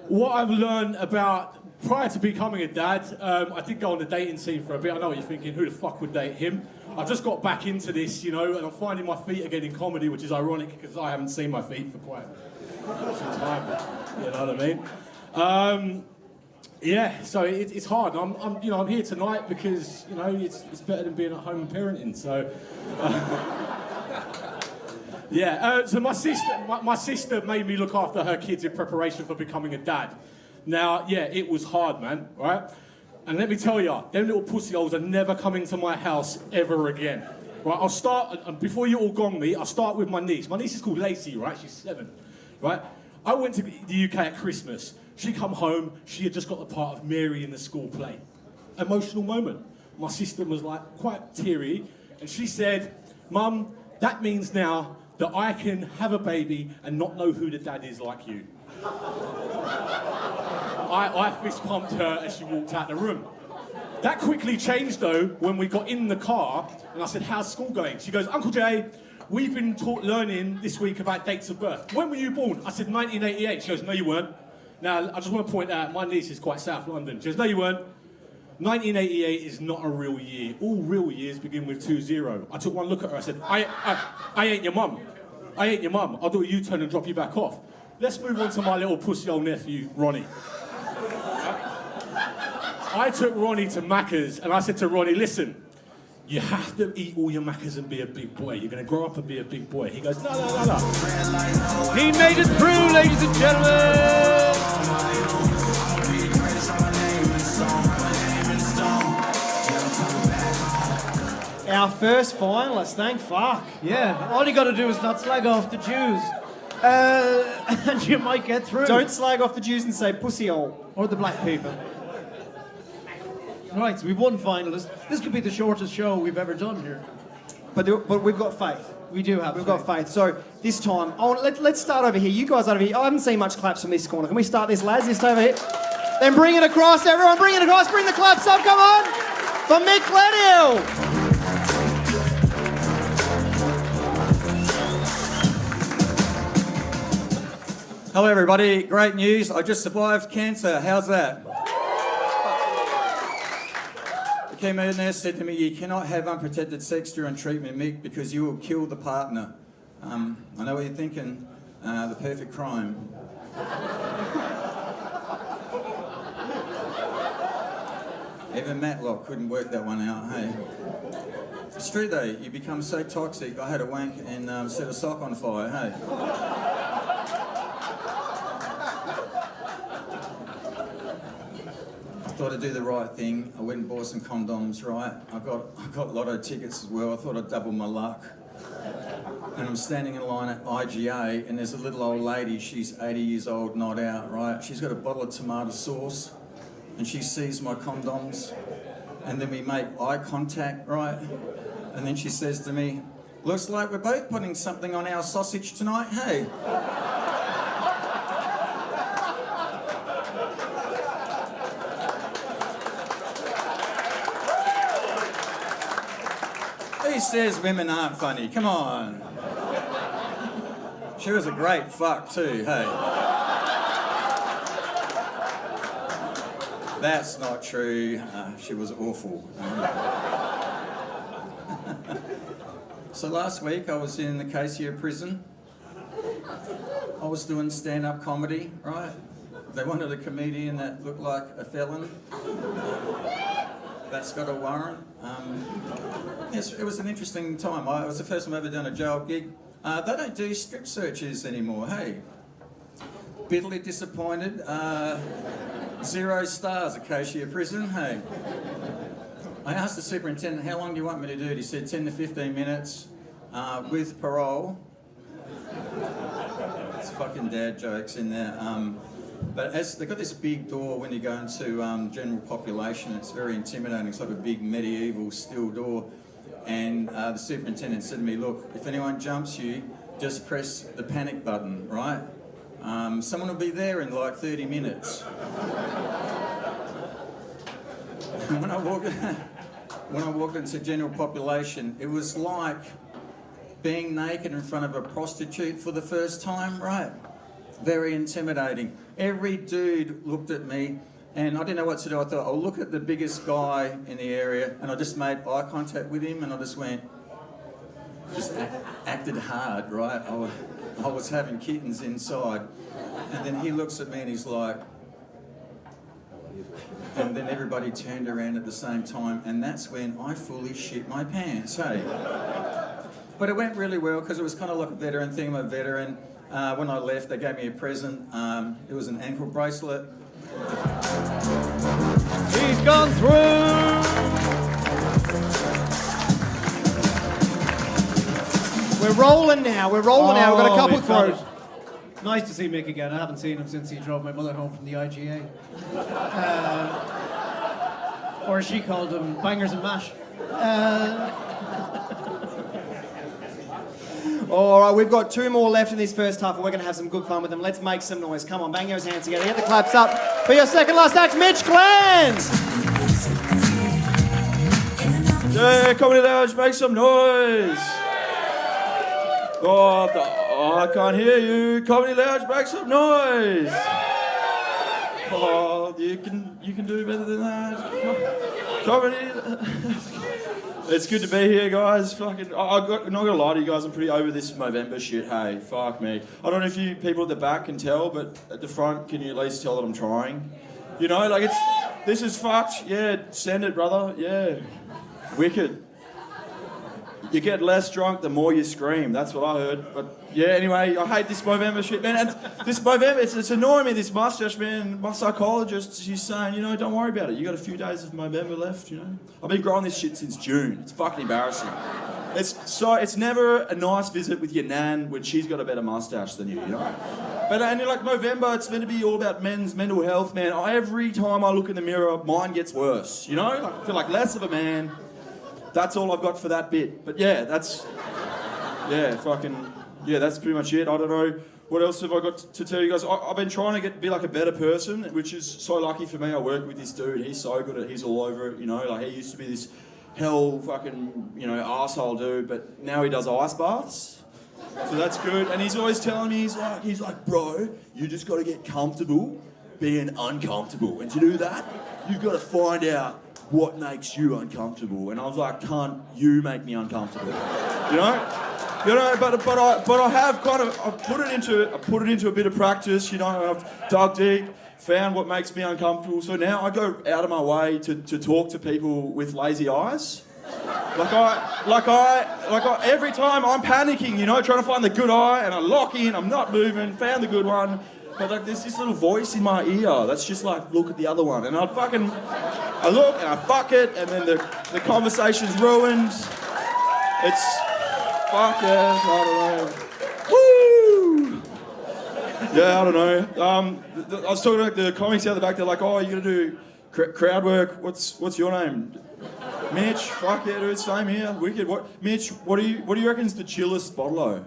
What I've learned about, prior to becoming a dad, I did go on the dating scene for a bit. I know what you're thinking, who the fuck would date him? I've just got back into this, you know, and I'm finding my feet again in comedy, which is ironic because I haven't seen my feet for quite some time, you know what I mean? Yeah, so it's hard. I'm here tonight because, you know, it's better than being at home and parenting, so... Yeah, so my sister made me look after her kids in preparation for becoming a dad. Now, yeah, it was hard, man, right? And let me tell you, them little pussy holes are never coming to my house ever again. Right, I'll start, before you all gong me, I'll start with my niece. My niece is called Lacey, right? She's 7, right? I went to the UK at Christmas. She come home, she had just got the part of Mary in the school play. Emotional moment. My sister was like quite teary, and she said, Mum, that means now that I can have a baby and not know who the dad is like you. I fist pumped her as she walked out the room. That quickly changed though when we got in the car and I said, how's school going? She goes, Uncle Jay, we've been learning this week about dates of birth. When were you born? I said 1988. She goes, no you weren't. Now I just want to point out, my niece is quite South London. She goes, no you weren't. 1988 is not a real year. All real years begin with 20. I took one look at her, I said, I ain't your mum. I ain't your mum. I'll do a U-turn and drop you back off. Let's move on to my little pussy old nephew, Ronnie. I took Ronnie to Macca's and I said to Ronnie, listen, you have to eat all your Maccas and be a big boy. You're going to grow up and be a big boy. He goes, no. He made it through, ladies and gentlemen. Our first finalist, thank fuck. Yeah, all you got to do is not slag off the Jews. And you might get through. Don't slag off the Jews and say pussy hole. Or the black people. Right, so we've one finalist. This could be the shortest show we've ever done here. But we've got faith. We do have We've got faith. So this time, let's start over here. You guys over here. I haven't seen much claps from this corner. Can we start this, lads? This over here. Then bring it across, everyone. Bring it across. Bring the claps up. Come on. For Mick Glenhill. Hello everybody, great news. I just survived cancer. How's that? The chemo nurse said to me, you cannot have unprotected sex during treatment, Mick, because you will kill the partner. I know what you're thinking, the perfect crime. Even Matlock couldn't work that one out, hey? It's true though, you become so toxic, I had a wank and set a sock on fire, hey? I thought I'd do the right thing. I went and bought some condoms, right? I got lotto tickets as well. I thought I'd double my luck. And I'm standing in line at IGA and there's a little old lady, she's 80 years old, not out, right? She's got a bottle of tomato sauce and she sees my condoms and then we make eye contact, right? And then she says to me, looks like we're both putting something on our sausage tonight, hey? Who says women aren't funny? Come on. She was a great fuck too, hey? That's not true. She was awful. So last week I was in the Acacia prison. I was doing stand-up comedy, right? They wanted a comedian that looked like a felon. That's got a warrant. Yes, it was an interesting time. It was the first time I've ever done a jail gig. They don't do strip searches anymore, hey? Bitterly disappointed. 0 stars, Acacia prison, hey? I asked the superintendent, how long do you want me to do it? He said 10 to 15 minutes with parole. It's fucking dad jokes in there. But as they've got this big door when you go into general population, it's very intimidating. It's like a big medieval steel door. And the superintendent said to me, look, if anyone jumps you, just press the panic button, right? Someone will be there in like 30 minutes. When I walked into general population, it was like being naked in front of a prostitute for the first time, right? Very intimidating. Every dude looked at me and I didn't know what to do. I thought, I'll look at the biggest guy in the area, and I just made eye contact with him and I just went, acted hard, right? I was having kittens inside. And then he looks at me and he's like, and then everybody turned around at the same time, and that's when I fully shit my pants, hey? But it went really well because it was kind of like a veteran thing. I'm a veteran. When I left, they gave me a present. It was an ankle bracelet. He's gone through! We're rolling now. We've got a couple we've got throws. Nice to see Mick again. I haven't seen him since he drove my mother home from the IGA. Or as she called them, bangers and mash. All right, we've got 2 more left in this first half, and we're going to have some good fun with them. Let's make some noise. Come on, bang those hands together. Get the claps up for your second last act, Mitch Clans. Yeah, Comedy Lounge, make some noise. Oh, I can't hear you. Comedy Lounge, make some noise. Oh, you can do better than that. Comedy. It's good to be here, guys. Fucking, not gonna lie to you guys, I'm pretty over this Movember shit. Hey, fuck me. I don't know if you people at the back can tell, but at the front, can you at least tell that I'm trying? You know, like this is fucked. Yeah, send it, brother. Yeah, wicked. You get less drunk the more you scream. That's what I heard. But yeah, anyway, I hate this Movember shit, man. And this Movember, it's annoying me, this mustache, man. My psychologist, she's saying, you know, don't worry about it. You got a few days of Movember left, you know. I've been growing this shit since June. It's fucking embarrassing. It's never a nice visit with your nan when she's got a better mustache than you know. But and like Movember, it's meant to be all about men's mental health, man. Every time I look in the mirror, mine gets worse, you know. I feel like less of a man. That's all I've got for that bit. But yeah, that's pretty much it. I don't know. What else have I got to tell you guys? I've been trying to be like a better person, which is so lucky for me. I work with this dude. He's so good at it. He's all over it, you know. Like, he used to be this hell fucking, you know, arsehole dude, but now he does ice baths. So that's good. And he's always telling me, he's like, bro, you just got to get comfortable being uncomfortable. And to do that, you've got to find out what makes you uncomfortable. And I was like, can't you make me uncomfortable? You know, but I have kind of, I put it into a bit of practice, you know. I've dug deep, found what makes me uncomfortable. So now I go out of my way to talk to people with lazy eyes. Like I every time I'm panicking, you know, trying to find the good eye, and I lock in, I'm not moving, found the good one. But like, there's this little voice in my ear that's just like, look at the other one. And I look and I fuck it, and then the conversation's ruined. It's, fuck yeah, I don't know. Woo! Yeah, I don't know. I was talking to the comics out the back, they're like, oh, you're gonna do crowd work, what's your name? Mitch, fuck yeah, dude, same here, wicked. Mitch, what do you reckon is the chillest bottle-o?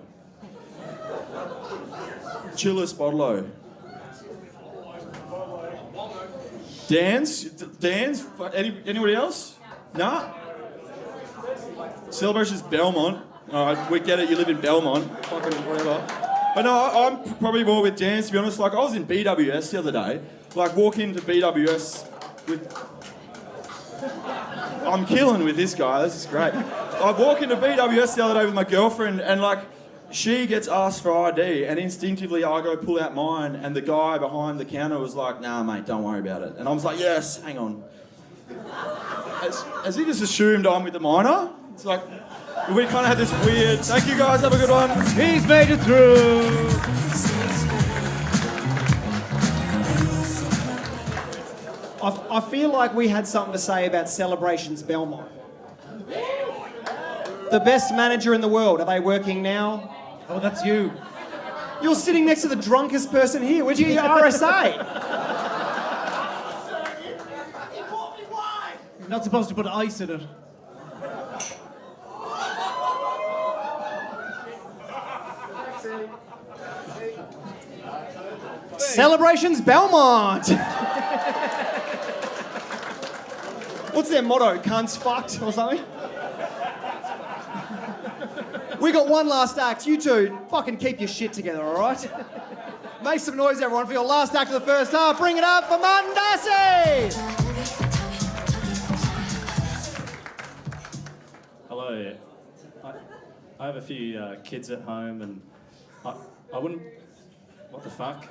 Chillest bottle-o. Dan's? Anybody else? Nah? Celebration's Belmont. Alright, we get it, you live in Belmont. Fucking whatever. But no, I'm probably more with Dan's, to be honest. Like, I was in BWS the other day. Like, walk into BWS with... I'm killing with this guy, this is great. I walk into BWS the other day with my girlfriend, and like, she gets asked for ID, and instinctively I go pull out mine, and the guy behind the counter was like, nah mate, don't worry about it. And I was like, yes, hang on. Has he just assumed I'm with the minor? It's like, we kind of had this weird, thank you guys, have a good one. He's made it through. I feel like we had something to say about Celebrations Belmont. The best manager in the world. Are they working now? Oh, that's you. You're sitting next to the drunkest person here. Where'd you get your RSA? You're not supposed to put ice in it. Celebrations Belmont. What's their motto? Cunts fucked or something? We got one last act. You two, fucking keep your shit together, all right? Make some noise, everyone, for your last act of the first half. Bring it up for Martin Darcy. Hello. I have a few kids at home, and I wouldn't. What the fuck?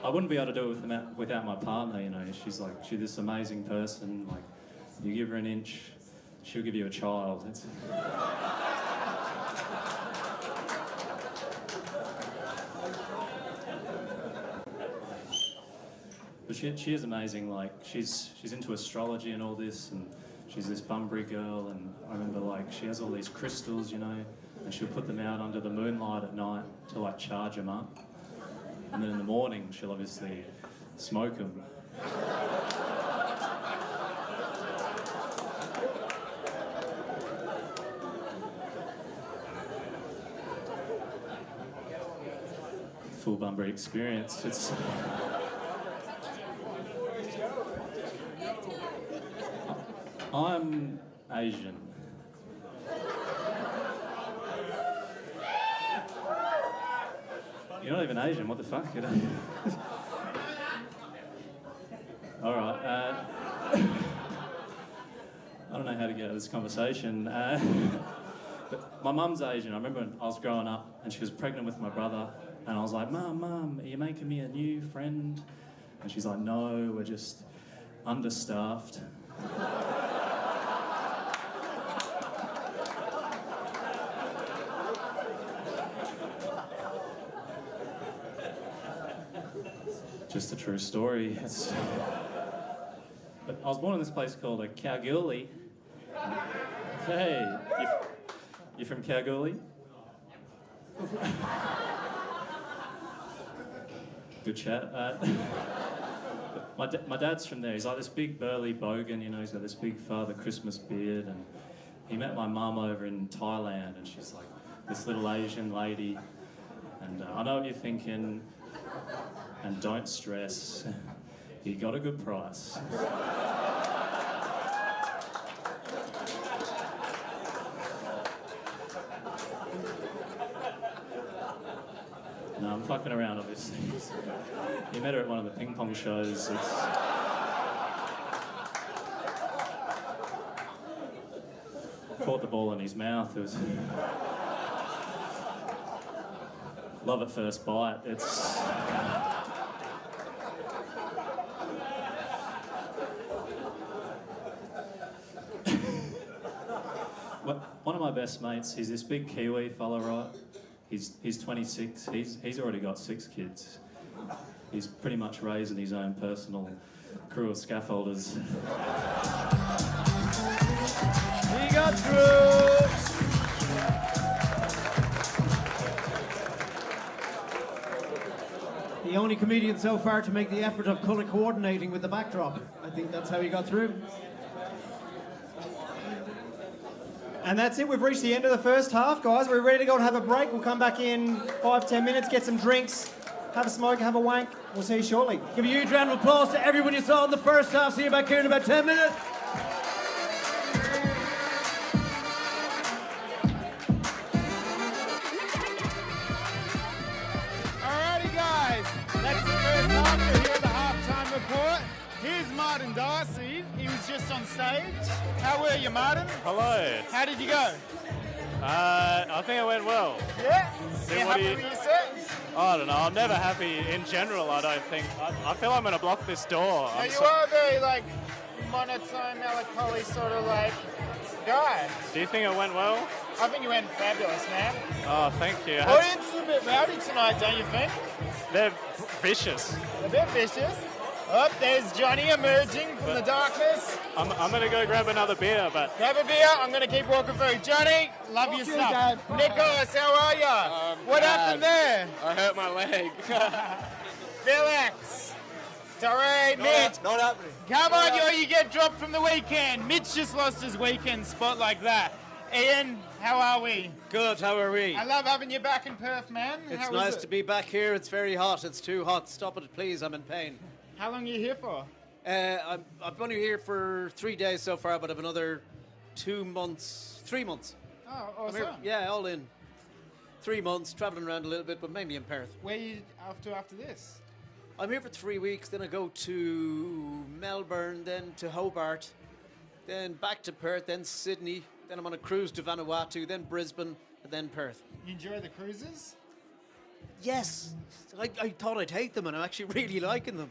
I wouldn't be able to do it without my partner. You know, she's this amazing person. Like, you give her an inch, she'll give you a child. But she is amazing. Like, she's into astrology and all this, and she's this Bunbury girl. And I remember, like, she has all these crystals, you know, and she'll put them out under the moonlight at night to, like, charge them up. And then in the morning, she'll obviously smoke them. Full Bunbury experience. I'm Asian. You're not even Asian, what the fuck? All right. I don't know how to get out of this conversation. But my mum's Asian. I remember when I was growing up and she was pregnant with my brother, and I was like, Mum, are you making me a new friend? And she's like, no, we're just understaffed. Just a true story. But I was born in this place called Kalgoorlie. Hey, you from Kalgoorlie? Good chat. My dad's from there. He's like this big burly bogan, you know, he's got this big Father Christmas beard, and he met my mum over in Thailand, and she's like this little Asian lady, and I know what you're thinking, and don't stress, you got a good price. No, I'm fucking around, obviously. You met her at one of the ping pong shows. Caught the ball in his mouth. It was love at first bite. One of my best mates, he's this big Kiwi fella, right? He's 26. He's already got 6 kids. He's pretty much raising his own personal crew of scaffolders. We got through. The only comedian so far to make the effort of colour coordinating with the backdrop. I think that's how he got through. And that's it. We've reached the end of the first half, guys. We're ready to go and have a break. We'll come back in 5-10 minutes, get some drinks, have a smoke, have a wank. We'll see you shortly. Give a huge round of applause to everyone you saw in the first half. See you back here in about 10 minutes. Alrighty, guys. That's the first half. We're here at the halftime report. Here's Martin Darcy. He was just on stage. How were you, Martin? Hello. How did you go? I think it went well. Yeah? Then You what do happy you- with your set? I don't know. I'm never happy in general. I don't think. I feel I'm going to block this door. No, you are a very, monotone, melancholy sort of, guy. Do you think it went well? I think you went fabulous, man. Oh, thank you. Audience is a bit rowdy tonight, don't you think? they're vicious. A bit vicious. Oh, there's Johnny emerging from the darkness. I'm going to go grab another beer, but... Grab a beer. I'm going to keep walking through. Johnny, love your stuff. Nicholas, how are you? What happened there? I hurt my leg. Felix. Sorry, Mitch. Not happening. Come on, you get dropped from the weekend. Mitch just lost his weekend spot like that. Ian, how are we? Good, how are we? I love having you back in Perth, man. It's How is nice it? to be back here. It's very hot. It's too hot. Stop it, please. I'm in pain. How long are you here for? I'm only here for 3 days so far, but I have another 3 months. Oh, I'm here- awesome. yeah, all in. 3 months, travelling around a little bit, but mainly in Perth. Where are you off to after this? I'm here for 3 weeks, then I go to Melbourne, then to Hobart, then back to Perth, then Sydney, then I'm on a cruise to Vanuatu, then Brisbane, and then Perth. You enjoy the cruises? Yes, I thought I'd hate them, and I'm actually really liking them.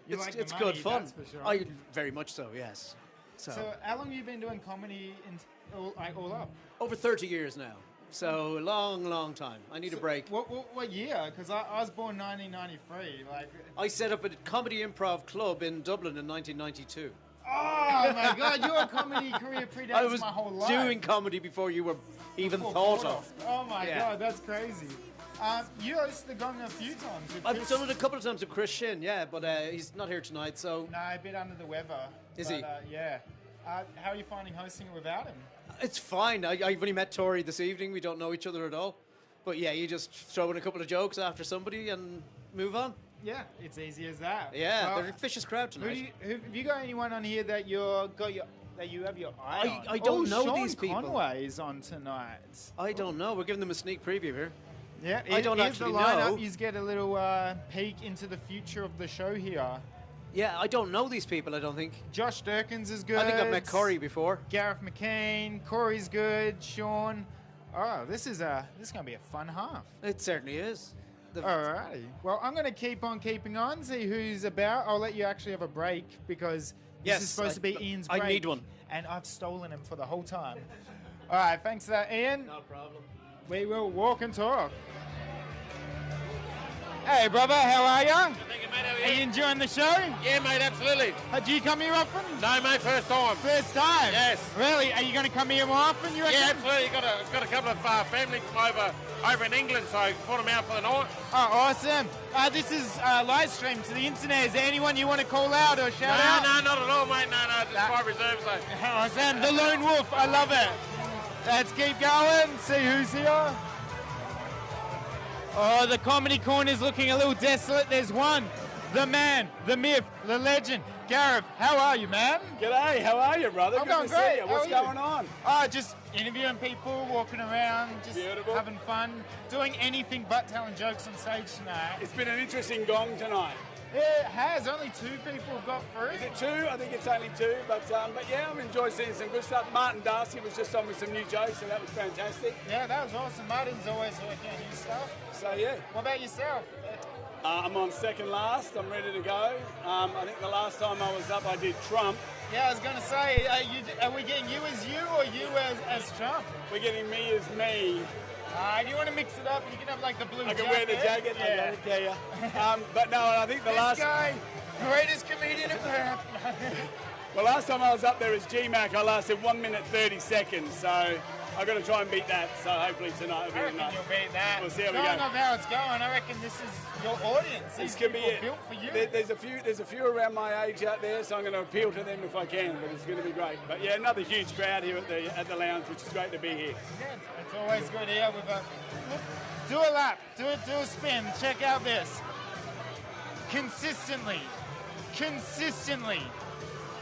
You like the it's money, good fun. that's for sure. I very much so, yes. So how long have you been doing comedy all up? Over 30 years now. So long time. I need a break. What year? Because I was born 1993. Like I set up a comedy improv club in Dublin in 1992. Oh my God, your comedy career predates I was my whole life. doing comedy before you were even thought of. Oh my Yeah. God, that's crazy. You hosted the Gong a few times. With I've Chris. done it a couple of times with Chris Shin, yeah, but he's not here tonight, so... No, a bit under the weather. Is but, he? Yeah. How are you finding hosting it without him? It's fine. I've only met Tori this evening. We don't know each other at all. But yeah, you just throw in a couple of jokes after somebody and move on. Yeah, it's easy as that. Yeah, Well, they're a vicious crowd tonight. have you got anyone on here that you have your eye on? I don't know Sean these people. Conway is on tonight. I don't know. We're giving them a sneak preview here. Yeah, I don't here's actually the lineup. know. You get a little peek into the future of the show here. Yeah, I don't know these people, I don't think. Josh Durkins is good. I think I've met Corey before. Gareth McCain, Corey's good. Sean. Oh, this is gonna be a fun half. It certainly is. Alrighty. Well, I'm gonna keep on keeping on, see who's about. I'll let you actually have a break because Yes, this is supposed to be Ian's I break. need one. And I've stolen him for the whole time. All right, thanks for that, Ian. No problem. We will walk and talk. Hey, brother, how are you? Thank you, mate. How Are you enjoying the show? Yeah, mate, absolutely. Do you come here often? No, mate, first time. First time? Yes. Really? Are you going to come here more often, you reckon? Yeah, absolutely. Got a couple of family from over in England, so I brought them out for the night. Oh, awesome. This is live stream to the internet. Is there anyone you want to call out or shout out? No, not at all, mate. No, just my reserves. So. Awesome. The Lone Wolf. I love it. Let's keep going. See who's here. Oh, the comedy corner's looking a little desolate. There's one. The man, the myth, the legend. Gareth, how are you, man? G'day, how are you, brother? I'm Good going to great. see you. How What's are you? going on? Just interviewing people, walking around, just having fun, doing anything but telling jokes on stage tonight. It's been an interesting gong tonight. It has. Only 2 people have got through. Is it 2? I think it's only 2, but yeah, I'm enjoying seeing some good stuff. Martin Darcy was just on with some new jokes, so that was fantastic. Yeah, that was awesome. Martin's always working on new stuff. So yeah. What about yourself? I'm on second last. I'm ready to go. I think the last time I was up, I did Trump. Yeah, I was going to say, are we getting you as you or you as Trump? We're getting me as me. If you want to mix it up, you can have like the blue I jacket. can wear the jacket. Yeah. Okay, yeah. But no, I think the This last guy, greatest comedian in Perth. Well, last time I was up there as GMAC, I lasted 1 minute 30 seconds, so I've got to try and beat that. So hopefully tonight will be I reckon enough. you'll beat that. We'll see how we Going go. off how it's going, I reckon this is your audience. This These could be people it. built for you. There's a few around my age out there, so I'm going to appeal to them if I can. But it's going to be great. But yeah, another huge crowd here at the lounge, which is great to be here. Yeah, it's always good here with a... Do a lap, do a spin, check out this. Consistently,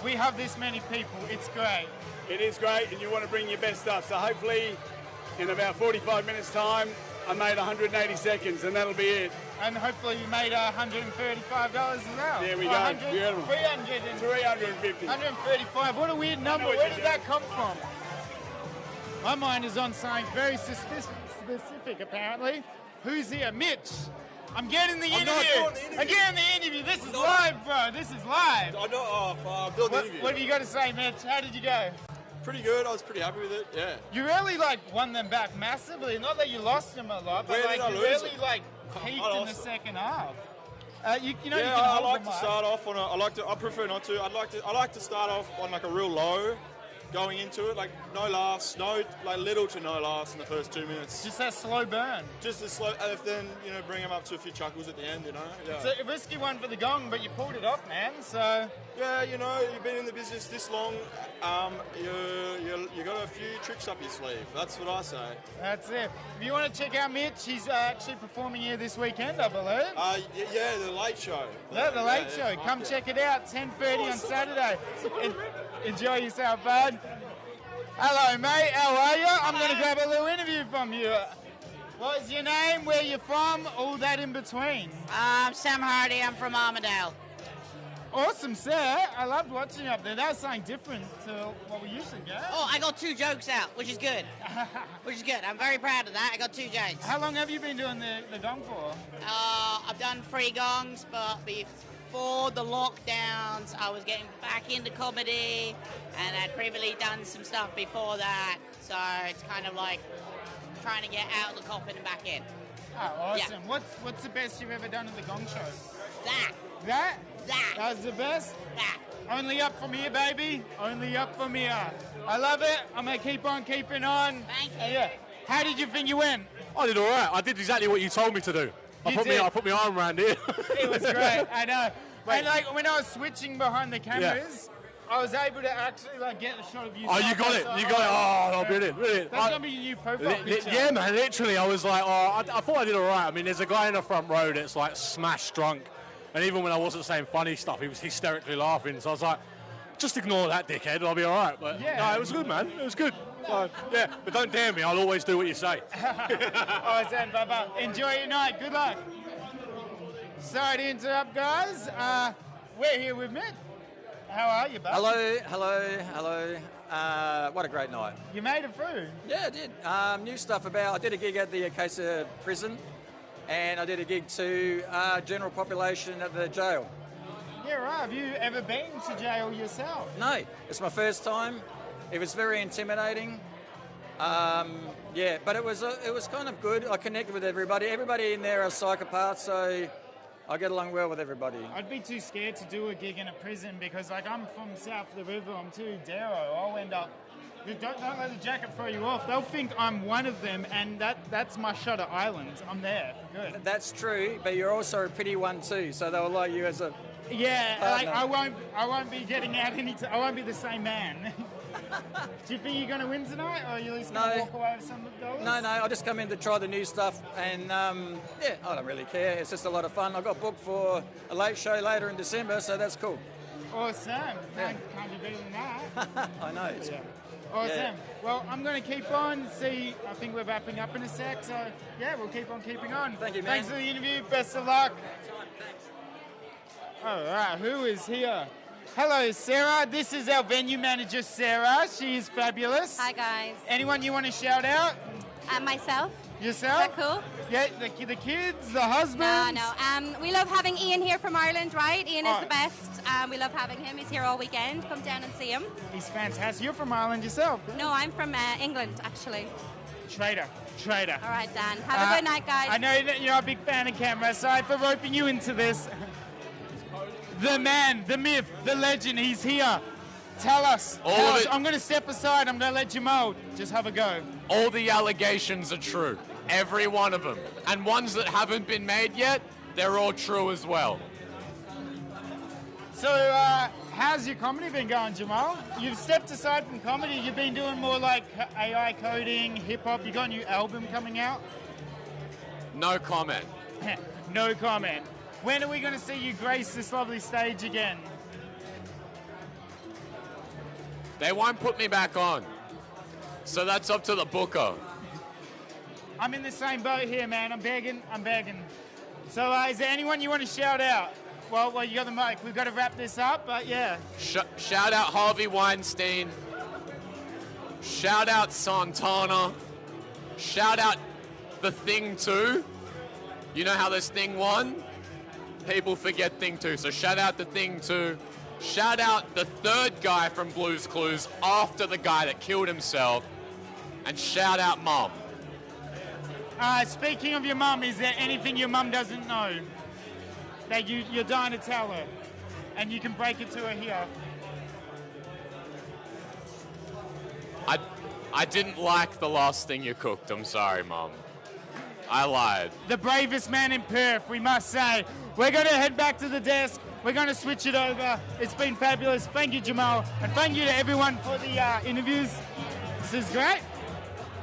we have this many people, it's great. It is great, and you want to bring your best stuff. So hopefully, in about 45 minutes' time, I made 180 seconds, and that'll be it. And hopefully you made $135 as well. There we go. 100, Beautiful. 350. 135, what a weird number, where did that come from? My mind is on something very specific, apparently. Who's here? Mitch. I'm getting the interview. I'm getting the interview. This is live, bro. This is live. I'm doing the interview. What have you got to say, Mitch? How did you go? Pretty good. I was pretty happy with it. Yeah. You really won them back massively. Not that you lost them a lot, but Where did I you lose really it? peaked I'd in the also- second half. You know, Yeah, you can I hold like the to mic. start off on I prefer not to. I like to start off on like a real low, going into it, like no laughs, like little to no laughs in the first 2 minutes. Just that slow burn. Just a slow, and then bring them up to a few chuckles at the end. Yeah. It's a risky one for the Gong, but you pulled it off, man. So yeah, you've been in the business this long. You got a few tricks up your sleeve. That's what I say. that's it. If you want to check out Mitch, he's actually performing here this weekend, I believe. Yeah, the Late Show. Yeah, the Late Yeah, Show. Come check it out, 10:30 on Saturday. Enjoy yourself, bud. Hello, mate. How are you? I'm going to grab a little interview from you. What's your name? Where you from? All that in between. I'm Sam Hardy. I'm from Armadale. Awesome, sir. I loved watching you up there. That was something different to what we usually get. Oh, I got 2 jokes out, which is good. Which is good. I'm very proud of that. I got 2 jokes. How long have you been doing the Gong for? I've done 3 gongs, but before the lockdowns, I was getting back into comedy, and I'd previously done some stuff before that. So it's kind of like trying to get out of the coffin and back in. Oh, awesome. Yeah. What's the best you've ever done at the Gong Show? That. That? That. That was the best? That. Only up from here, baby. Only up from here. I love it. I'm going to keep on keeping on. Thank you. Yeah. How did you think you went? I did all right. I did exactly what you told me to do. I put my arm around here. It was great. I know. And like when I was switching behind the cameras, I was able to actually like get a shot of you. Oh, you got it. You got it. Oh, brilliant. That's going to be your new profile picture. Yeah, man. Literally, I was like, I thought I did all right. I mean, there's a guy in the front row that's like smashed drunk. And even when I wasn't saying funny stuff, he was hysterically laughing. So I was like, just ignore that dickhead, I'll be all right. But no, it was good, man. It was good. Yeah, but don't dare me. I'll always do what you say. Awesome, Baba. Enjoy your night. Good luck. Sorry to interrupt, guys. We're here with Mitch. How are you, bud? Hello. What a great night. You made it through. Yeah, I did. New stuff about. I did a gig at the Acacia prison, and I did a gig to general population at the jail. Yeah, right. Have you ever been to jail yourself? No, it's my first time. It was very intimidating. Yeah, but it was kind of good. I connected with everybody. Everybody in there are psychopaths, so I get along well with everybody. I'd be too scared to do a gig in a prison because, like, I'm from south of the river. I'm too Darrow. I'll end up. Don't let the jacket throw you off. They'll think I'm one of them, and that's my Shutter Island. I'm there for good. That's true, but you're also a pretty one too, so they'll like you as a Yeah, like partner. I won't be getting out I won't be the same man. Do you think you're going to win tonight, or are you at least going to walk away with some dollars? No, I just come in to try the new stuff, and yeah, I don't really care. It's just a lot of fun. I got booked for a late show later in December, so that's cool. Awesome. Can't be better than that. I know. Yeah. Awesome. Yeah. Well, I'm going to keep on. See, I think we're wrapping up in a sec, so yeah, we'll keep on keeping on. Thank you, man. Thanks for the interview. Best of luck. All right, who is here? Hello, Sarah. This is our venue manager, Sarah. She is fabulous. Hi, guys. Anyone you want to shout out? Myself. Yourself? Is that cool? Yeah, the kids, the husbands. No. We love having Ian here from Ireland, right? Ian is Oh. the best. We love having him. He's here all weekend. Come down and see him. He's fantastic. You're from Ireland yourself. No, I'm from England, actually. Traitor. All right, Dan. Have a good night, guys. I know that you're a big fan of camera. Sorry for roping you into this. The man, the myth, the legend, he's here. Tell us. I'm going to step aside. I'm going to let you mold. Just have a go. All the allegations are true. Every one of them. And ones that haven't been made yet, they're all true as well. So, how's your comedy been going, Jamal? You've stepped aside from comedy. You've been doing more like AI coding, hip-hop. You got a new album coming out? No comment. No comment. When are we going to see you grace this lovely stage again? They won't put me back on. So that's up to the booker. I'm in the same boat here, man. I'm begging. So, is there anyone you want to shout out? Well, you got the mic. We've got to wrap this up, but yeah. Shout out Harvey Weinstein. Shout out Santana. Shout out The Thing 2. You know how there's Thing 1? People forget Thing 2. So shout out The Thing 2. Shout out the third guy from Blue's Clues after the guy that killed himself. And shout out Mom. Speaking of your mum, is there anything your mum doesn't know that you're dying to tell her? And you can break it to her here. I didn't like the last thing you cooked. I'm sorry, Mum. I lied. The bravest man in Perth, we must say. We're going to head back to the desk. We're going to switch it over. It's been fabulous. Thank you, Jamal. And thank you to everyone for the interviews. This is great.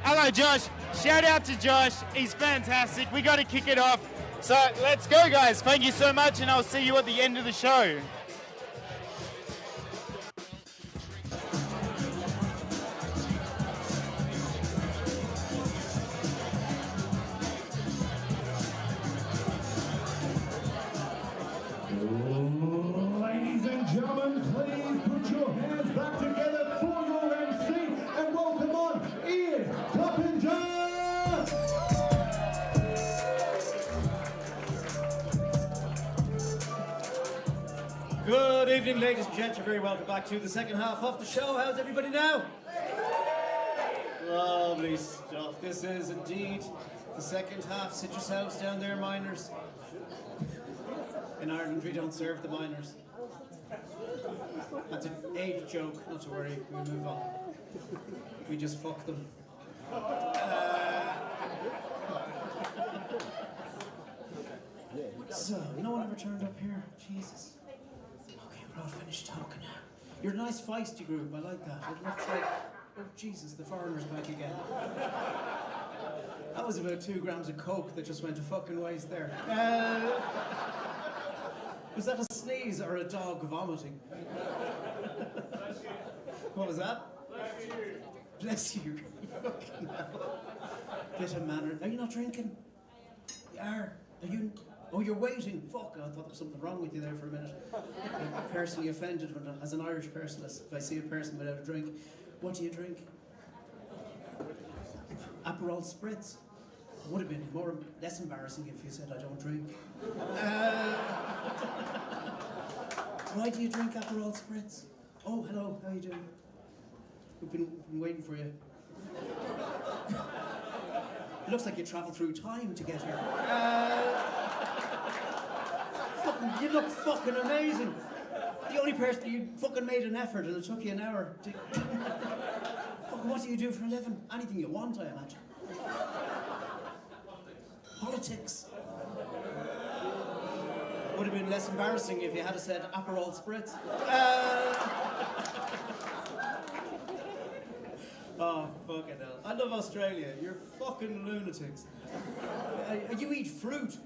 Hello, Josh. Shout out to Josh. He's fantastic. We got to kick it off. So let's go, guys. Thank you so much, and I'll see you at the end of the show. Ladies and gentlemen, please put your hands back together for your MC and welcome on Ian Carpenter! Good evening, ladies and gents. You're very welcome back to the second half of the show. How's everybody now? Lovely stuff. This is indeed the second half. Sit yourselves down there, miners. In Ireland, we don't serve the miners. That's an age joke, not to worry, we move on. We just fuck them. So, no one ever turned up here? Jesus. Okay, we're all finished talking now. You're a nice feisty group, I like that. It looks like, oh Jesus, the foreigner's back again. That was about 2 grams of coke that just went to fucking waste there. Was that a sneeze or a dog vomiting? What was that? Bless you. Fucking hell. Bit of manner. Are you not drinking? You are. Are you? Oh, you're waiting. Fuck, I thought there was something wrong with you there for a minute. I'm personally offended when, as an Irish person, if I see a person without a drink. What do you drink? Aperol Spritz. Would have been less embarrassing if you said I don't drink. Why do you drink Aperol Spritz? Oh, hello, how you doing? We've been waiting for you. It looks like you travelled through time to get here. You look fucking amazing. The only person you fucking made an effort and it took you an hour to... Fucking what do you do for a living? Anything you want, I imagine. Politics. Would have been less embarrassing if you had said Aperol Spritz. Oh, fucking hell. I love Australia. You're fucking lunatics. You eat fruit.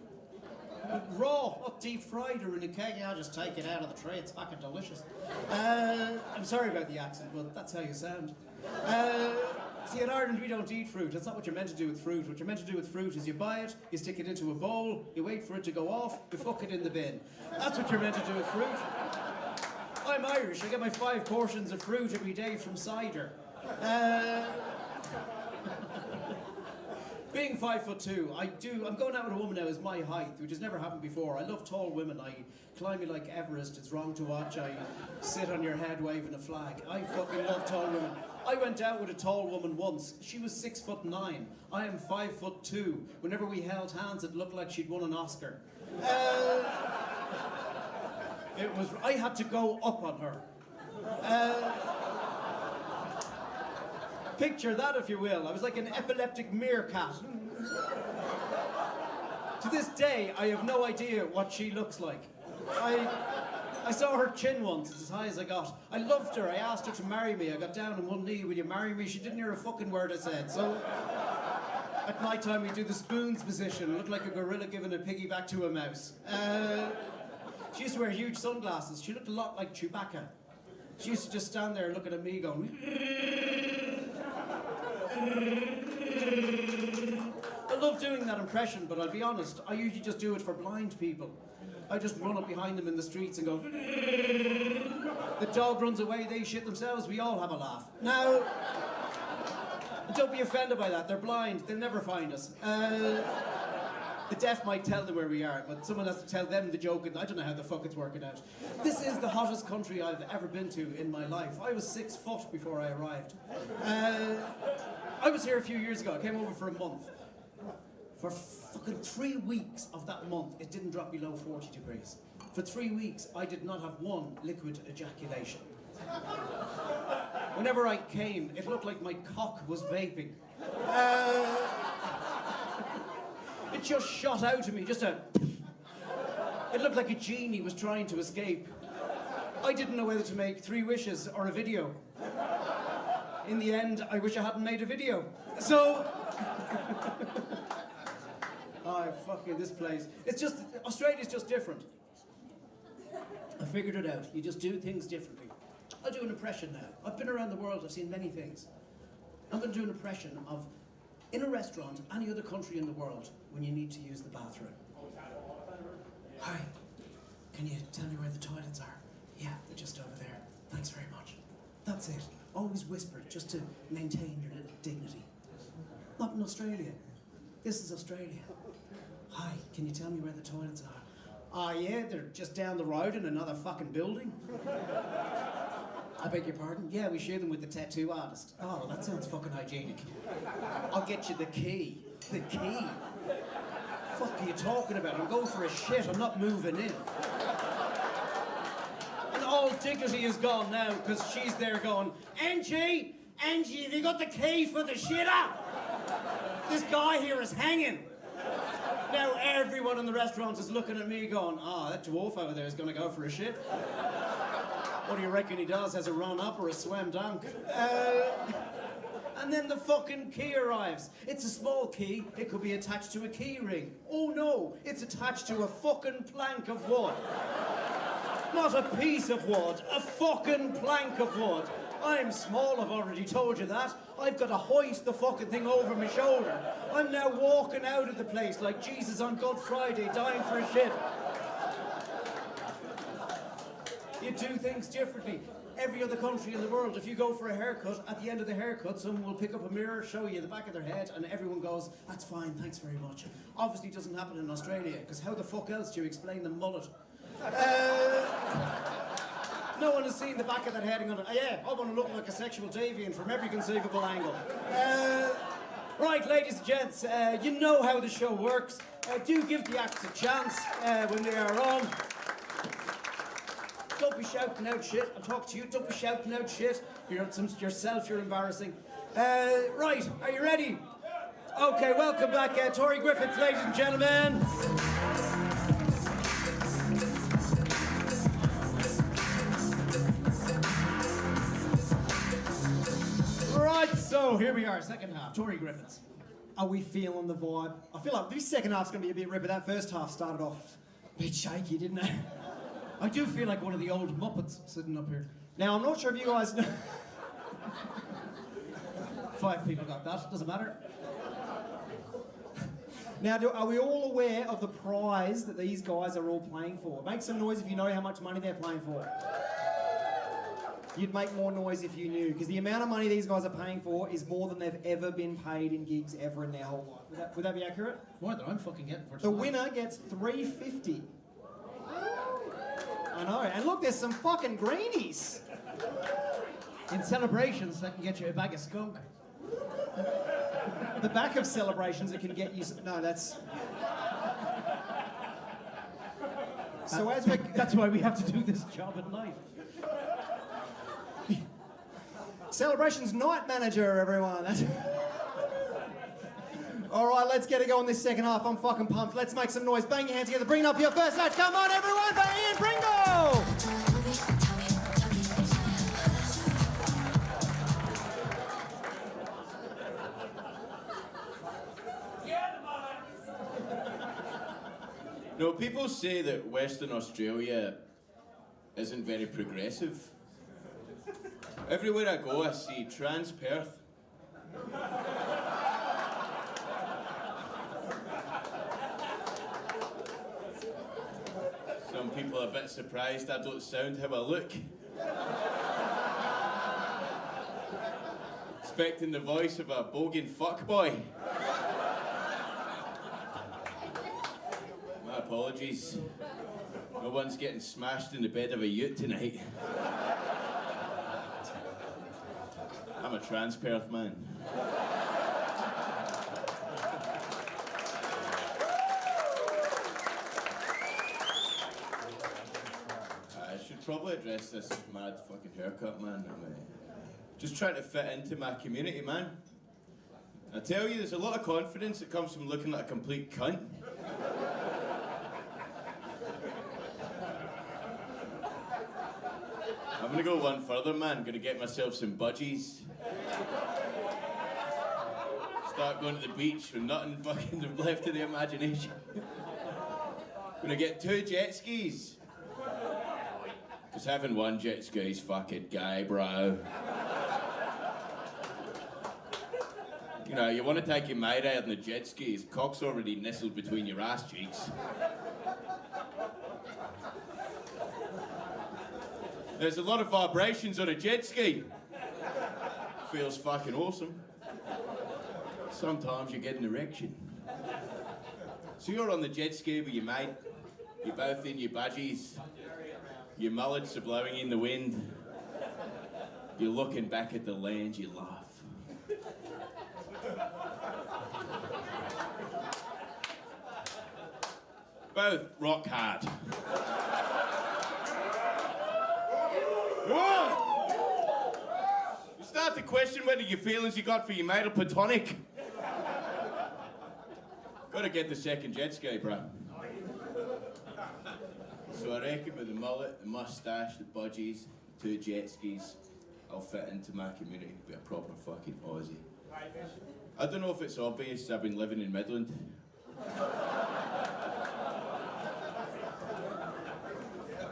Raw, not deep fried or in a keg. I'll just take it out of the tray. It's fucking delicious. I'm sorry about the accent, but that's how you sound. See, in Ireland, we don't eat fruit. That's not what you're meant to do with fruit. What you're meant to do with fruit is you buy it, you stick it into a bowl, you wait for it to go off, you fuck it in the bin. That's what you're meant to do with fruit. I'm Irish. I get my 5 portions of fruit every day from cider. Being 5'2", I'm going out with a woman now who's my height, which has never happened before. I love tall women. I climb you like Everest. It's wrong to watch. I sit on your head waving a flag. I fucking love tall women. I went out with a tall woman once. She was 6'9". I am 5'2". Whenever we held hands, it looked like she'd won an Oscar. I had to go up on her. Picture that, if you will. I was like an epileptic meerkat. To this day, I have no idea what she looks like. I saw her chin once, it's as high as I got. I loved her, I asked her to marry me. I got down on one knee, will you marry me? She didn't hear a fucking word I said, so... At night time we do the spoons position. It looked like a gorilla giving a piggyback to a mouse. She used to wear huge sunglasses. She looked a lot like Chewbacca. She used to just stand there looking at me going... I love doing that impression, but I'll be honest, I usually just do it for blind people. I just run up behind them in the streets and go... The dog runs away, they shit themselves, we all have a laugh. Now, don't be offended by that, they're blind, they'll never find us. The deaf might tell them where we are, but someone has to tell them the joke, and I don't know how the fuck it's working out. This is the hottest country I've ever been to in my life. I was 6 foot before I arrived. I was here a few years ago. I came over for a month. For fucking 3 weeks of that month, it didn't drop below 40 degrees. For 3 weeks, I did not have one liquid ejaculation. Whenever I came, it looked like my cock was vaping. It just shot out of me, just a... It looked like a genie was trying to escape. I didn't know whether to make 3 wishes or a video. In the end, I wish I hadn't made a video. So... Oh, fucking this place. It's just... Australia's just different. I figured it out. You just do things differently. I'll do an impression now. I've been around the world, I've seen many things. I'm going to do an impression of, in a restaurant, any other country in the world, when you need to use the bathroom. Hi, can you tell me where the toilets are? Yeah, they're just over there. Thanks very much. That's it. Always whispered, just to maintain your little dignity. Not in Australia. This is Australia. Hi, can you tell me where the toilets are? Ah, yeah, they're just down the road in another fucking building. I beg your pardon? Yeah, we share them with the tattoo artist. Oh, that sounds fucking hygienic. I'll get you the key. The key? Fuck are you talking about? I'm going for a shit. I'm not moving in. And all dignity is gone now because she's there going, Angie, have you got the key for the shitter? This guy here is hanging. Now everyone in the restaurant is looking at me going, that dwarf over there is going to go for a shit. What do you reckon he does? Has a run up or a swam dunk? And then the fucking key arrives. It's a small key. It could be attached to a key ring. Oh no, it's attached to a fucking plank of wood. Not a piece of wood, a fucking plank of wood. I'm small, I've already told you that. I've got to hoist the fucking thing over my shoulder. I'm now walking out of the place like Jesus on Good Friday, dying for a shit. You do things differently. Every other country in the world, if you go for a haircut, at the end of the haircut, someone will pick up a mirror, show you the back of their head, and everyone goes, that's fine, thanks very much. Obviously it doesn't happen in Australia, because how the fuck else do you explain the mullet? No one has seen the back of that head and gone, yeah, I want to look like a sexual deviant from every conceivable angle. Right, ladies and gents, you know how the show works. Do give the acts a chance when they are on. Don't be shouting out shit. I'm talking to you. Don't be shouting out shit. You're yourself. You're embarrassing. Right. Are you ready? Okay. Welcome back, Tori Griffiths, ladies and gentlemen. Right. So here we are. Second half. Tori Griffiths. Are we feeling the vibe? I feel like this second half's going to be a bit ripper. That first half started off a bit shaky, didn't it? I do feel like one of the old Muppets sitting up here. Now, I'm not sure if you guys know... 5 people got that, doesn't matter. Now, are we all aware of the prize that these guys are all playing for? Make some noise if you know how much money they're playing for. You'd make more noise if you knew, because the amount of money these guys are paying for is more than they've ever been paid in gigs ever in their whole life. Would that be accurate? More than I'm fucking getting for the winner gets $350. I know, and look, there's some fucking greenies. In celebrations, that can get you a bag of skunk. The back of celebrations, it can get you... No, that's... So as we... That's why we have to do this job at night. Celebrations night manager, everyone. That's... All right, let's get it going this second half. I'm fucking pumped. Let's make some noise. Bang your hands together. Bring up your first match. Come on, everyone, for Ian Pringle. No, people say that Western Australia isn't very progressive. Everywhere I go, I see trans Perth. Some people are a bit surprised I don't sound how I look. Expecting the voice of a bogan fuckboy. My apologies. No one's getting smashed in the bed of a ute tonight. I'm a trans Perth man. probably address this mad fucking haircut, man. I'm just trying to fit into my community, man. I tell you, there's a lot of confidence that comes from looking like a complete cunt. I'm gonna go one further, man. I'm gonna get myself some budgies. Start going to the beach with nothing fucking left to the imagination. Gonna get 2 jet skis. Because having one jet ski is fucking gay, bro. You know, you want to take your mate out on the jet ski, his cock's already nestled between your ass cheeks. There's a lot of vibrations on a jet ski. Feels fucking awesome. Sometimes you get an erection. So you're on the jet ski with your mate, you're both in your budgies, your mullets are blowing in the wind, you're looking back at the land you love. Both rock hard. You start to question whether your feelings you got for your mate are platonic. Gotta get the second jet ski, bro. So I reckon with the mullet, the mustache, the budgies, 2 jet skis, I'll fit into my community, be a proper fucking Aussie. I don't know if it's obvious, I've been living in Midland.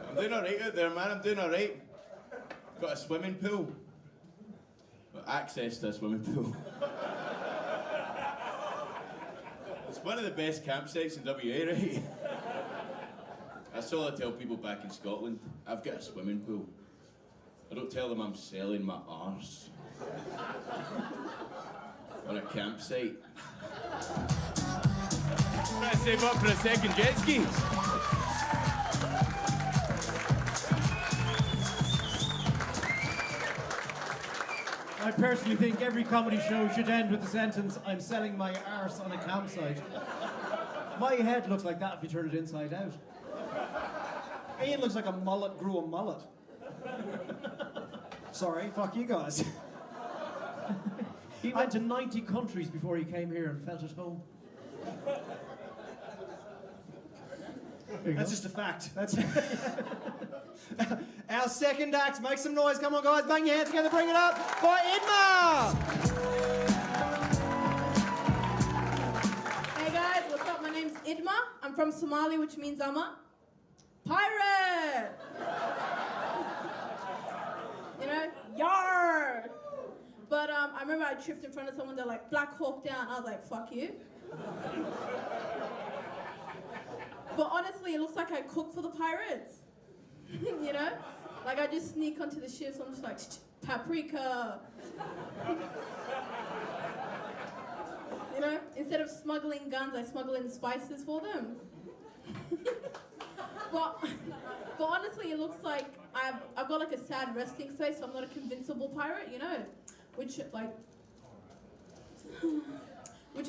I'm doing alright out there, man, I'm doing alright. Got a swimming pool. Got access to a swimming pool. It's one of the best campsites in WA, right? That's all I tell people back in Scotland. I've got a swimming pool. I don't tell them I'm selling my arse. On a campsite. Try to save up for a second jet ski. I personally think every comedy show should end with the sentence, I'm selling my arse on a campsite. My head looks like that if you turn it inside out. Ian looks like a mullet grew a mullet. Sorry, fuck you guys. He went to 90 countries before he came here and felt at home. That's just a fact. That's our second act. Make some noise. Come on, guys. Bang your hands together. Bring it up for Idma. Hey guys, what's up? My name's Idma. I'm from Somali, which means I'm a pirate. You know, yar. But I remember I tripped in front of someone. They're like, Black Hawk down. I was like, fuck you. But honestly, it looks like I cook for the pirates. You know? Like I just sneak onto the ships. I'm just like, paprika. You know? Instead of smuggling guns, I smuggle in spices for them. but honestly, it looks like I've got like a sad resting face, so I'm not a convincible pirate, you know? Which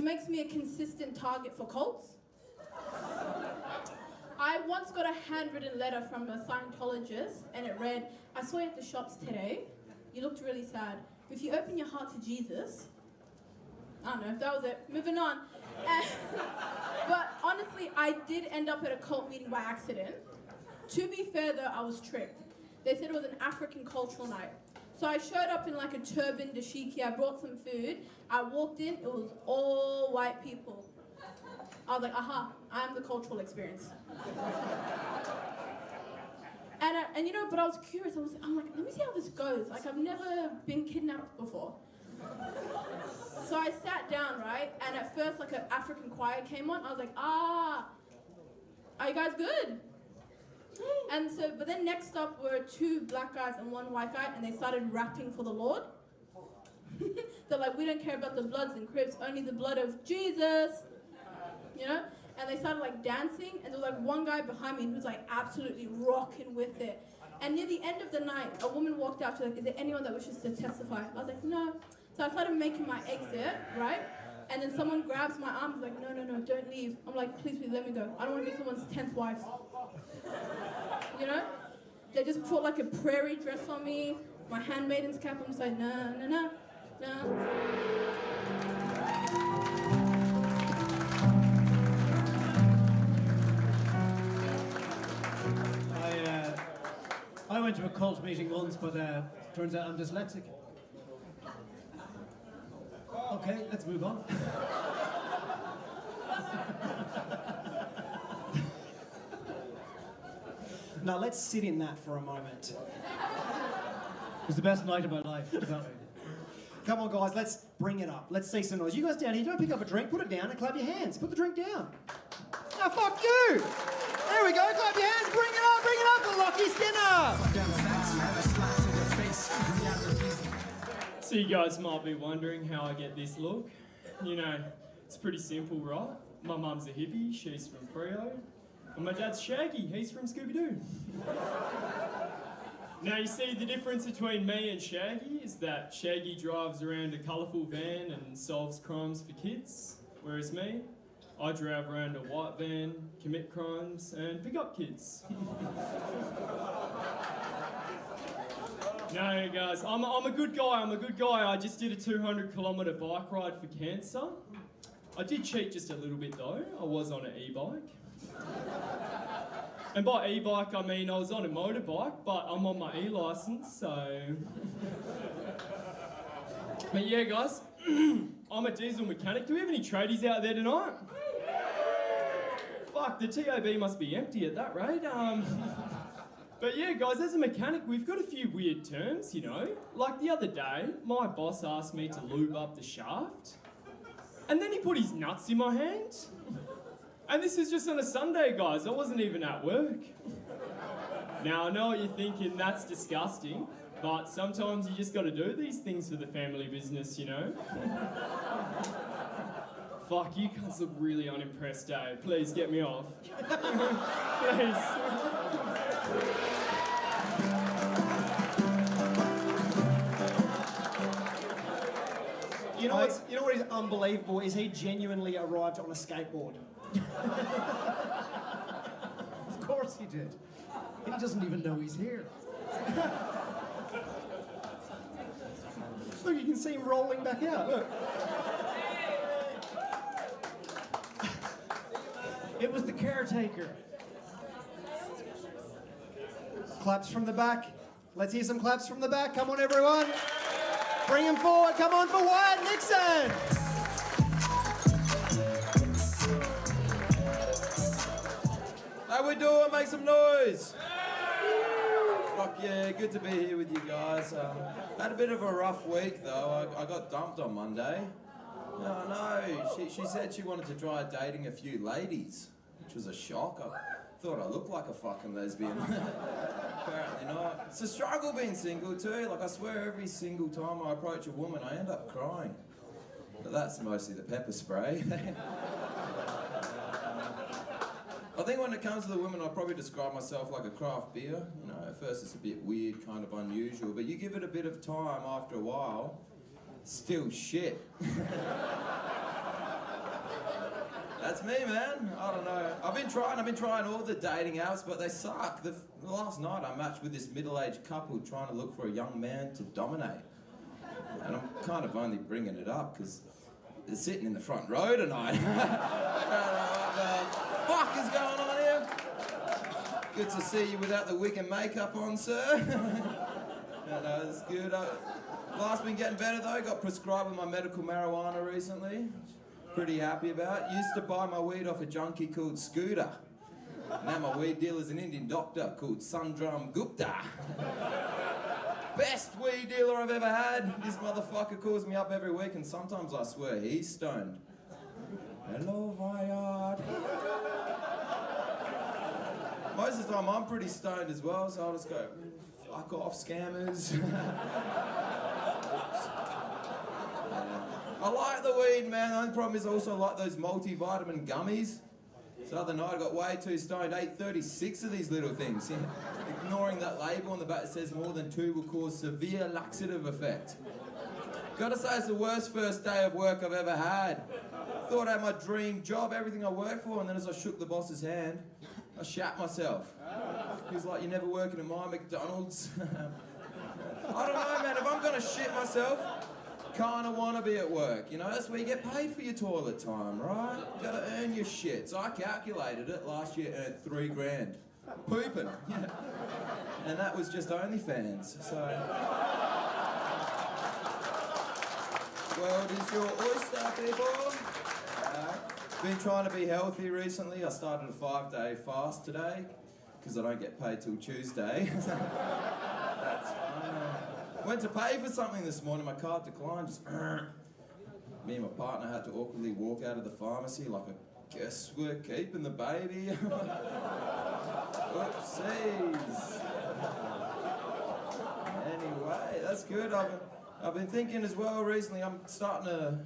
makes me a consistent target for cults. I once got a handwritten letter from a Scientologist, and it read, I saw you at the shops today. You looked really sad. If you open your heart to Jesus, I don't know, that was it. Moving on. But honestly, I did end up at a cult meeting by accident. To be fair though, I was tricked. They said it was an African cultural night. So I showed up in like a turban, dashiki, I brought some food. I walked in, it was all white people. I was like, aha, I'm the cultural experience. And you know, but I was curious. I'm like, let me see how this goes. Like, I've never been kidnapped before. So I sat down, right? And at first, like, an African choir came on. I was like, are you guys good? And so, but then next up were 2 black guys and 1 white guy, and they started rapping for the Lord. They're like, we don't care about the Bloods and Crips, only the blood of Jesus. You know? And they started like dancing, and there was like one guy behind me who was like absolutely rocking with it. And near the end of the night, a woman walked out, she's like, is there anyone that wishes to testify? I was like, no. So I started making my exit, right? And then someone grabs my arm, like, no, don't leave. I'm like, please, let me go. I don't want to be someone's 10th wife. You know? they just put like a prairie dress on me, my handmaiden's cap. I'm just like, nah, nah, nah, nah. I went to a cult meeting once, but turns out I'm dyslexic. Okay, let's move on. Now let's sit in that for a moment. It was the best night of my life. Come on, guys, let's bring it up. Let's see some noise. You guys down here, don't pick up a drink, put it down and clap your hands. Put the drink down. Now, fuck you! There we go, clap your hands, bring it up, the Lucky Skinner! So you guys might be wondering how I get this look. You know, it's pretty simple, right? My mum's a hippie, she's from Freo. And my dad's Shaggy, he's from Scooby-Doo. Now you see the difference between me and Shaggy is that Shaggy drives around a colourful van and solves crimes for kids, whereas me, I drive around a white van, commit crimes and pick up kids. No guys, I'm a good guy, I just did a 200-kilometre bike ride for cancer. I did cheat just a little bit though, I was on an e-bike. And by e-bike I mean I was on a motorbike, but I'm on my e-licence, so... But yeah guys, I'm a diesel mechanic. Do we have any tradies out there tonight? Fuck, the TOB must be empty at that rate. But yeah guys, as a mechanic we've got a few weird terms, you know. Like the other day, my boss asked me to lube up the shaft, and then he put his nuts in my hand. And this is just on a Sunday, guys. I wasn't even at work. Now, I know what you're thinking, that's disgusting, but sometimes you just got to do these things for the family business, you know? Fuck, you guys look really unimpressed, eh? Please, get me off. Please. You know what is unbelievable is he genuinely arrived on a skateboard. Of course he did. He doesn't even know he's here. Look, you can see him rolling back out, look. It was the caretaker. Claps from the back. Let's hear some claps from the back. Come on, everyone. Bring him forward. Come on for Wyatt Nixon. How we doing? Make some noise. Fuck yeah, good to be here with you guys. Had a bit of a rough week though. I got dumped on Monday. No, she said she wanted to try dating a few ladies, which was a shock. I thought I looked like a fucking lesbian. Apparently not. It's a struggle being single too. Like I swear every single time I approach a woman I end up crying. But that's mostly the pepper spray. I think when it comes to the women, I'll probably describe myself like a craft beer. You know, at first it's a bit weird, kind of unusual, but you give it a bit of time after a while, still shit. That's me, man. I don't know. I've been trying all the dating apps, but they suck. Last night I matched with this middle-aged couple trying to look for a young man to dominate. And I'm kind of only bringing it up because they're sitting in the front row tonight. What the fuck is going on here? Good to see you without the wig and makeup on, sir. No, it's good. Life's been getting better though. Got prescribed with my medical marijuana recently. Pretty happy about. Used to buy my weed off a junkie called Scooter. Now my weed dealer's an Indian doctor called Sundram Gupta. Best weed dealer I've ever had. This motherfucker calls me up every week and sometimes I swear he's stoned. Hello, Vayard. Most of the time I'm pretty stoned as well, so I'll just go, fuck off, scammers. I like the weed, man. The only problem is I also like those multivitamin gummies. So the other night I got way too stoned, ate 36 of these little things. Yeah. Ignoring that label on the back that says more than 2 will cause severe laxative effect. Gotta say it's the worst first day of work I've ever had. Thought I had my dream job, everything I worked for, and then as I shook the boss's hand, I shat myself. because like you're never working at my McDonald's. I don't know, man. If I'm gonna shit myself, kinda wanna be at work. You know, that's where you get paid for your toilet time, right? You gotta earn your shit. So I calculated it. Last year earned $3,000. Pooping. Yeah. And that was just OnlyFans. So. World is your oyster, people. Been trying to be healthy recently. I started a 5-day fast today because I don't get paid till Tuesday. That's fine. Went to pay for something this morning. My card declined. Just me and my partner had to awkwardly walk out of the pharmacy like a guess we're keeping the baby. Oopsies. Anyway, that's good. I've been thinking as well recently. I'm starting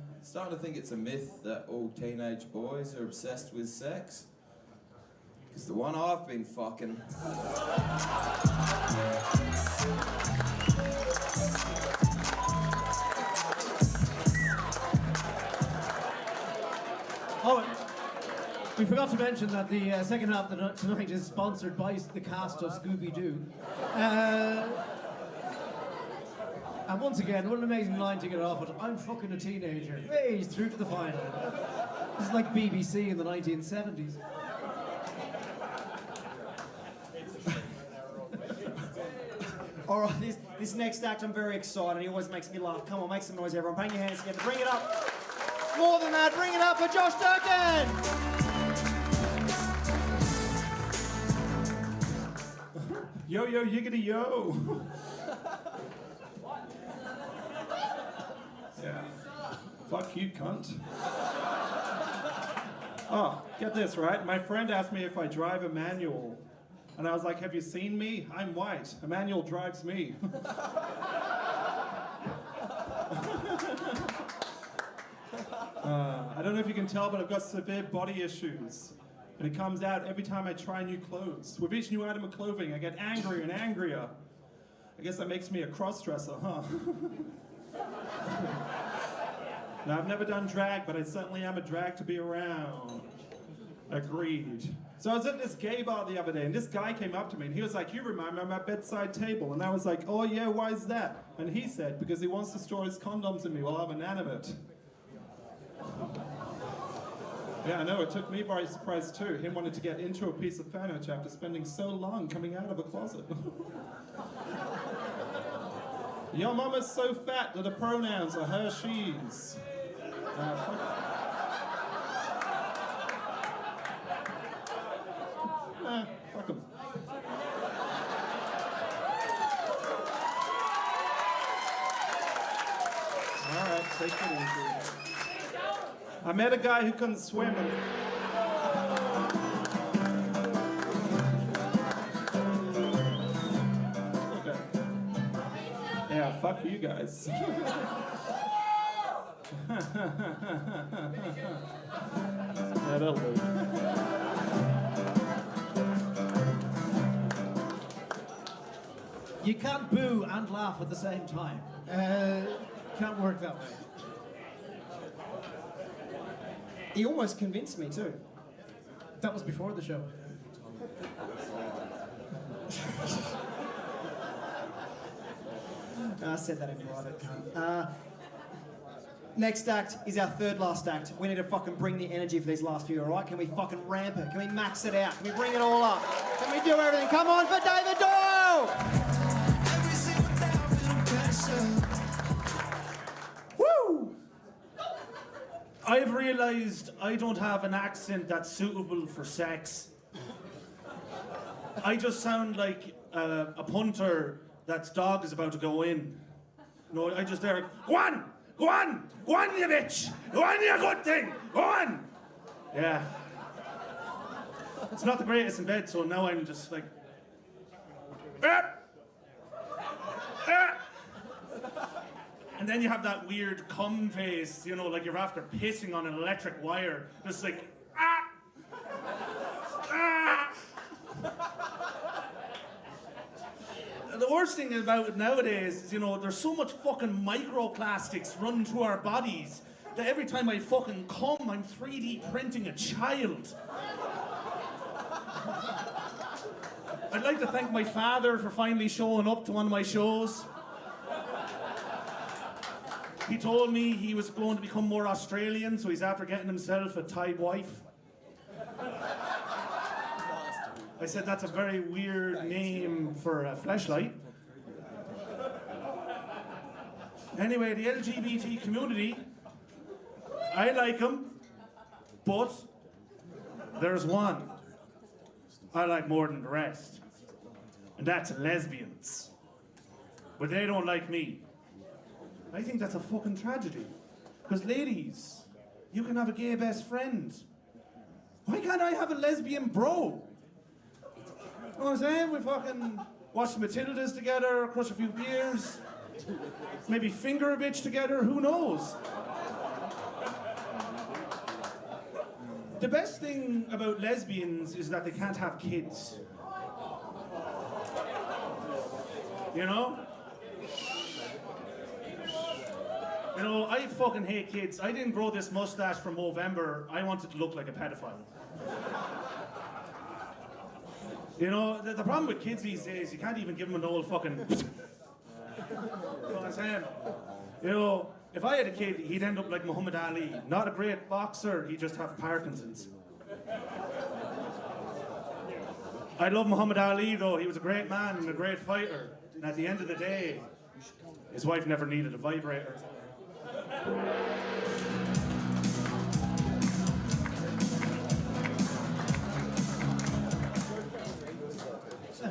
to think it's a myth that all teenage boys are obsessed with sex. Because the one I've been fucking. Oh, we forgot to mention that the second half of tonight is sponsored by the cast of Scooby-Doo. And once again, what an amazing line to get off with. I'm fucking a teenager. Hey, he's through to the final. This is like BBC in the 1970s. All right, this next act, I'm very excited. He always makes me laugh. Come on, make some noise, everyone. Bang your hands together. Bring it up. More than that, bring it up for Josh Durkin. Yo, yo, yiggity, yo. Yeah. Fuck you, cunt. Oh, get this, right? My friend asked me if I drive a manual. And I was like, have you seen me? I'm white. A manual drives me. I don't know if you can tell, but I've got severe body issues. And it comes out every time I try new clothes. With each new item of clothing, I get angrier and angrier. I guess that makes me a cross-dresser, huh? Now, I've never done drag, but I certainly am a drag to be around. Agreed. So I was at this gay bar the other day, and this guy came up to me, and he was like, you remind me of my bedside table. And I was like, oh yeah, why is that? And he said, because he wants to store his condoms in me while I'm inanimate. Yeah, I know, it took me by surprise too. Him wanting to get into a piece of furniture after spending so long coming out of a closet. Your mama's so fat that the pronouns are her, she's. Fuck him. Alright, take it easy. I met a guy who couldn't swim. Okay. Yeah, fuck you guys. Yeah, that'll do. You can't boo and laugh at the same time. Can't work that way. He almost convinced me too. That was before the show. I said that in private. Next act is our third last act. We need to fucking bring the energy for these last few, all right? Can we fucking ramp it? Can we max it out? Can we bring it all up? Can we do everything? Come on for David Doyle! Woo! I've realised I don't have an accent that's suitable for sex. I just sound like a punter that's dog is about to go in. No, I just there, go on! Go on! Go on, you bitch! Go on, you good thing! Go on! Yeah. It's not the greatest in bed, so now I'm just like... And then you have that weird cum face, you know, like you're after pissing on an electric wire. Just like, The worst thing about it nowadays is, you know, there's so much fucking microplastics running through our bodies that every time I fucking cum, I'm 3D printing a child. I'd like to thank my father for finally showing up to one of my shows. He told me he was going to become more Australian, so he's after getting himself a Thai wife. I said, that's a very weird name for a fleshlight. Anyway, the LGBT community, I like them, but there's one I like more than the rest, and that's lesbians. But they don't like me. I think that's a fucking tragedy. Because ladies, you can have a gay best friend. Why can't I have a lesbian bro? You know what I'm saying? We fucking watch Matildas together, crush a few beers, maybe finger a bitch together, who knows? The best thing about lesbians is that they can't have kids. You know? You know, I fucking hate kids. I didn't grow this mustache for Movember. I wanted to look like a pedophile. You know, the problem with kids these days, you can't even give them an old fucking... You know what I'm saying? You know, if I had a kid, he'd end up like Muhammad Ali. Not a great boxer, he'd just have Parkinson's. I love Muhammad Ali though, he was a great man and a great fighter. And at the end of the day, his wife never needed a vibrator.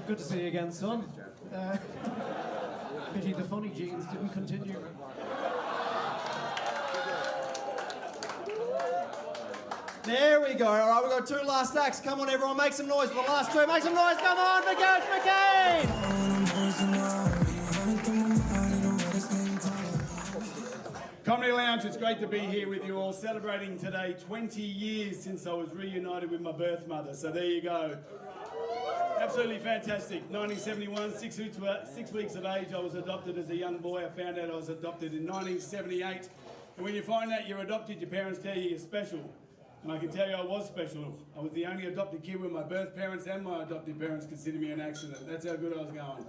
Good to see you again, son. Pity the funny genes didn't continue. There we go. All right, we've got two last acts. Come on, everyone, make some noise for the last two. Make some noise. Come on for Coach McCain. Comedy Lounge, it's great to be here with you all, celebrating today 20 years since I was reunited with my birth mother. So there you go. Absolutely fantastic. 1971, 6 weeks of age, I was adopted as a young boy. I found out I was adopted in 1978. And when you find out you're adopted, your parents tell you you're special. And I can tell you I was special. I was the only adopted kid where my birth parents and my adopted parents considered me an accident. That's how good I was going.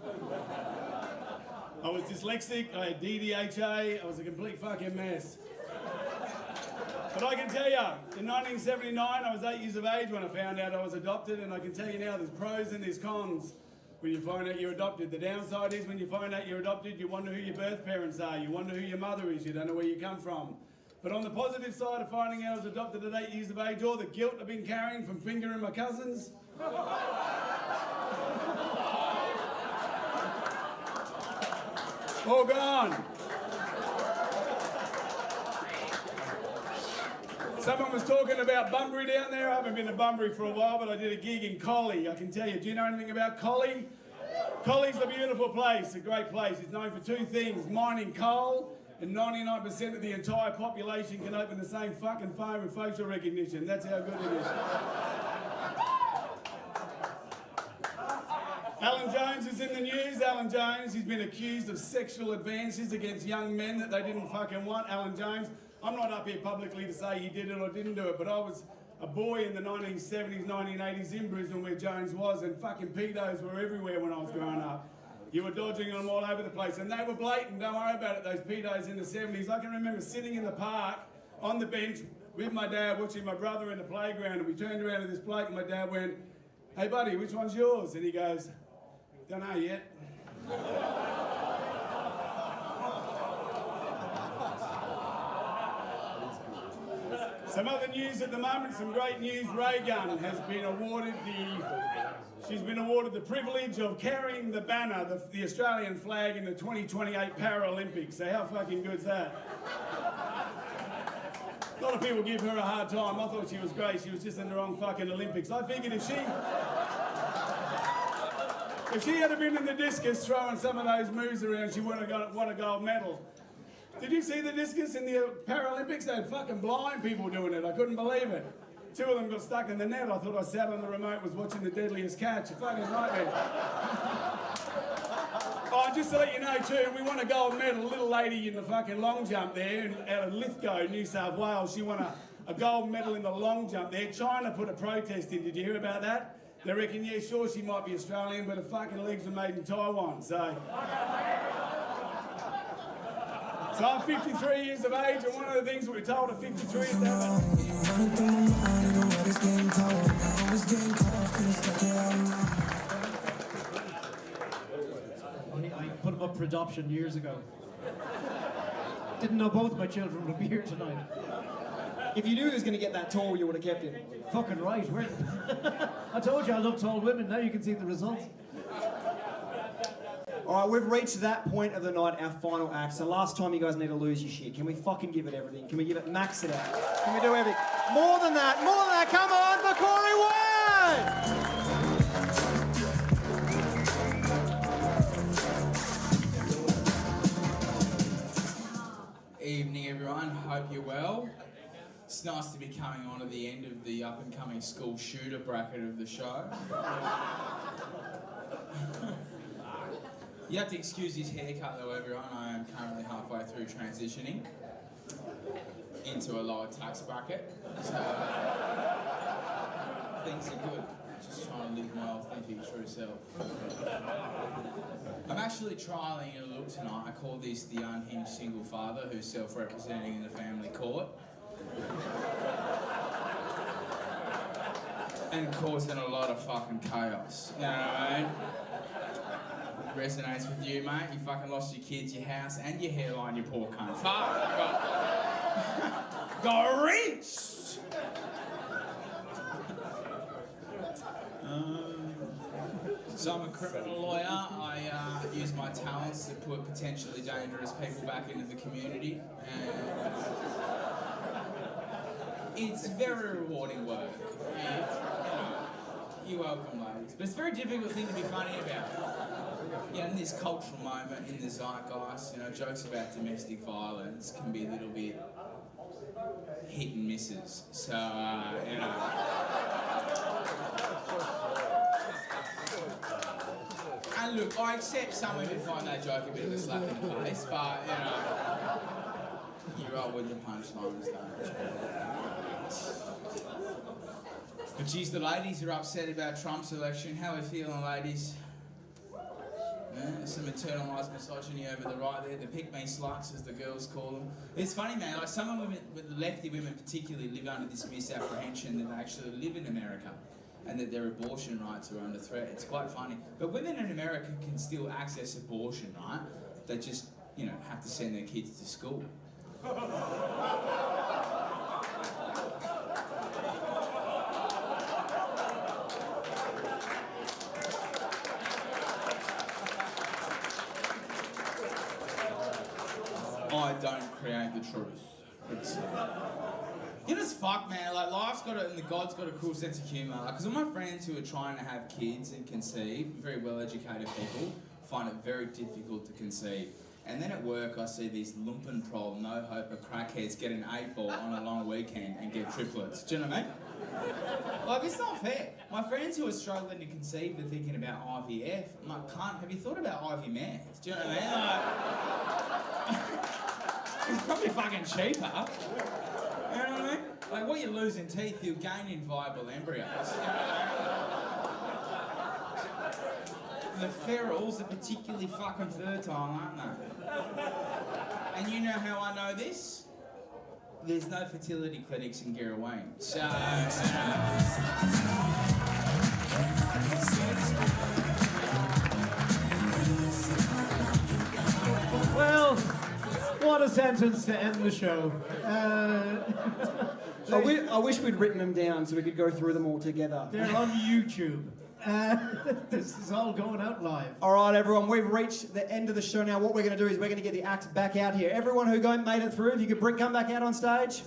I was dyslexic, I had DDHA, I was a complete fucking mess. But I can tell you, in 1979, I was 8 years of age when I found out I was adopted, and I can tell you now there's pros and there's cons when you find out you're adopted. The downside is when you find out you're adopted, you wonder who your birth parents are, you wonder who your mother is, you don't know where you come from. But on the positive side of finding out I was adopted at 8 years of age, all the guilt I've been carrying from fingering my cousins, all gone. Someone was talking about Bunbury down there. I haven't been to Bunbury for a while, but I did a gig in Collie. I can tell you, do you know anything about Collie? Collie's a beautiful place, a great place. It's known for two things, mining coal, and 99% of the entire population can open the same fucking phone with facial recognition. That's how good it is. Alan Jones is in the news. Alan Jones, he's been accused of sexual advances against young men that they didn't fucking want. Alan Jones, I'm not up here publicly to say he did it or didn't do it, but I was a boy in the 1970s, 1980s in Brisbane where Jones was, and fucking pedos were everywhere when I was growing up. You were dodging them all over the place, and they were blatant, don't worry about it, those pedos in the 70s. I can remember sitting in the park on the bench with my dad watching my brother in the playground, and we turned around to this bloke and my dad went, "Hey buddy, which one's yours?" And he goes, "Don't know yet." Some other news at the moment, some great news. Reagan has been awarded she's been awarded the privilege of carrying the banner, the Australian flag in the 2028 Paralympics. So how fucking good's that? A lot of people give her a hard time. I thought she was great. She was just in the wrong fucking Olympics. I figured if she had been in the discus throwing some of those moves around, she would have won a gold medal. Did you see the discus in the Paralympics? They had fucking blind people doing it. I couldn't believe it. Two of them got stuck in the net. I thought I sat on the remote, was watching The Deadliest Catch. A fucking nightmare. Oh, just to let you know too, we won a gold medal. A little lady in the fucking long jump there out of Lithgow, New South Wales. She won a gold medal in the long jump there. China put a protest in. Did you hear about that? They reckon, yeah, sure, she might be Australian, but her fucking legs were made in Taiwan, so... So I'm 53 years of age, and one of the things that we're told at 53 is that... I put him up for adoption years ago. Didn't know both my children would be here tonight. If you knew he was going to get that tall, you would have kept him. Fucking right. I told you I love tall women. Now you can see the results. All right, we've reached that point of the night, our final act. So last time, you guys need to lose your shit. Can we fucking give it everything? Can we give it, max it out? Can we do everything? More than that, come on, Macquarie Way! Evening, everyone. Hope you're well. It's nice to be coming on at the end of the up-and-coming school shooter bracket of the show. You have to excuse his haircut, though, everyone. I am currently halfway through transitioning into a lower tax bracket. So things are good. Just trying to live my authentic, true self. I'm actually trialling a look tonight. I call this the unhinged single father who's self-representing in the family court. And causing a lot of fucking chaos. You know what I mean? Resonates with you, mate. You fucking lost your kids, your house, and your hairline, you poor cunt. Fuck! Got rinsed! So I'm a criminal lawyer. I use my talents to put potentially dangerous people back into the community. And it's very rewarding work. And, you're welcome, ladies. But it's a very difficult thing to be funny about. Yeah, in this cultural moment, in the zeitgeist, jokes about domestic violence can be a little bit hit and misses. So, And look, I accept some women find that joke a bit of a slap in the face, but, you roll with the punchlines, don't you? But geez, the ladies are upset about Trump's election. How are we feeling, ladies? Some internalised misogyny over the right there, the pick-me sluts, as the girls call them. It's funny, man, like some women, lefty women particularly, live under this misapprehension that they actually live in America and that their abortion rights are under threat. It's quite funny. But women in America can still access abortion, right? They just, have to send their kids to school. I don't create the truth. It's fuck, man. Like, life's got and the God's got a cool sense of humour. Because all my friends who are trying to have kids and conceive, very well-educated people, find it very difficult to conceive. And then at work, I see these lumpenprol, no hope of crackheads get an 8-ball on a long weekend and get triplets. Do you know what I mean? Like, it's not fair. My friends who are struggling to conceive are thinking about IVF. I'm like, cunt, have you thought about IV meth? Do you know what I mean? Like, it's probably fucking cheaper. You know what I mean? Like, what you lose in teeth, you'll gain in viable embryos. You know what I mean? The ferals are particularly fucking fertile, aren't they? And you know how I know this? There's no fertility clinics in Girraween. So, Well, what a sentence to end the show. I wish we'd written them down so we could go through them all together. They're on YouTube. This is all going out live. All right, everyone, we've reached the end of the show now. What we're going to do is we're going to get the acts back out here. Everyone who made it through, if you could come back out on stage.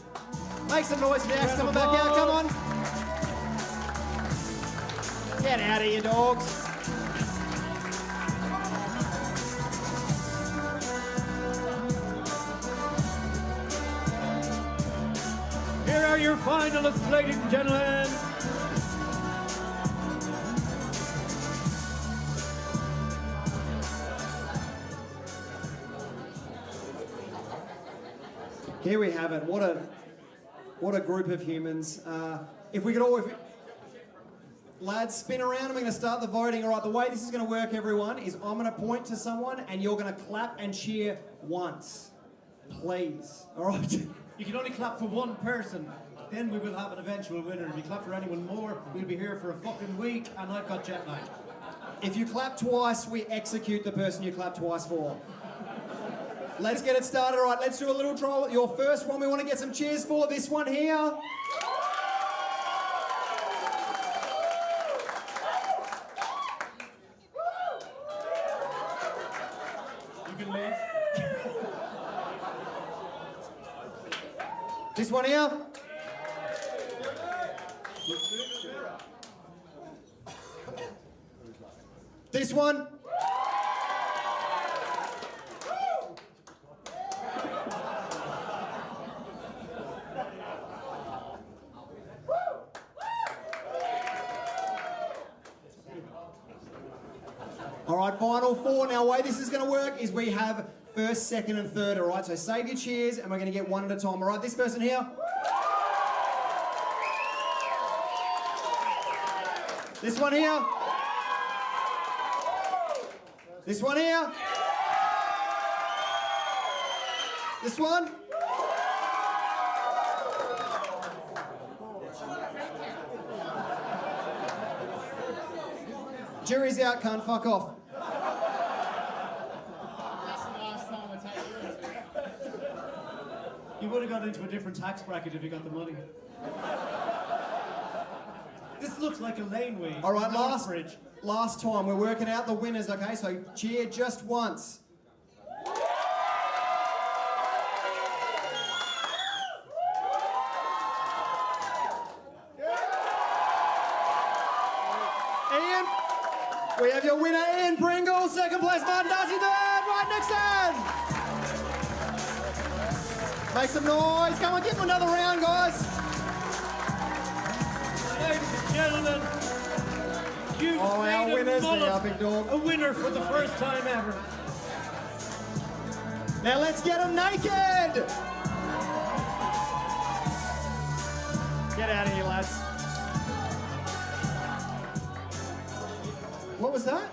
Make some noise for the acts coming back out. Come on. Get out of here, dogs. Here are your finalists, ladies and gentlemen. Here we have it. What a group of humans. If we could all... Lads, spin around. I'm going to start the voting. All right, the way this is going to work, everyone, is I'm going to point to someone and you're going to clap and cheer once. Please. All right? You can only clap for one person. Then we will have an eventual winner. If you clap for anyone more, we'll be here for a fucking week, and I've got jet lag. If you clap twice, we execute the person you clap twice for. Let's get it started. All right, let's do a little draw. Your first one, we want to get some cheers for. This one here. You can leave. This one here. This one. All right, final four. Now, the way this is going to work is we have first, second, and third. All right, so save your cheers, and we're going to get one at a time. All right, this person here. This one here. This one here. This one. Jury's out, cunt. Fuck off. You would have got into a different tax bracket if you got the money. This looks like a laneway. All right, last time. We're working out the winners, okay? So cheer just once. Ian, we have your winner, Ian Pringle. Second place, Martin Darcy. Third, right next turn. Make some noise. Come on, give him another round, guys. Ladies and gentlemen, you've our made winners, mullet they are big dog. a winner for the first time ever. Now let's get them naked. Get out of here, lads. What was that?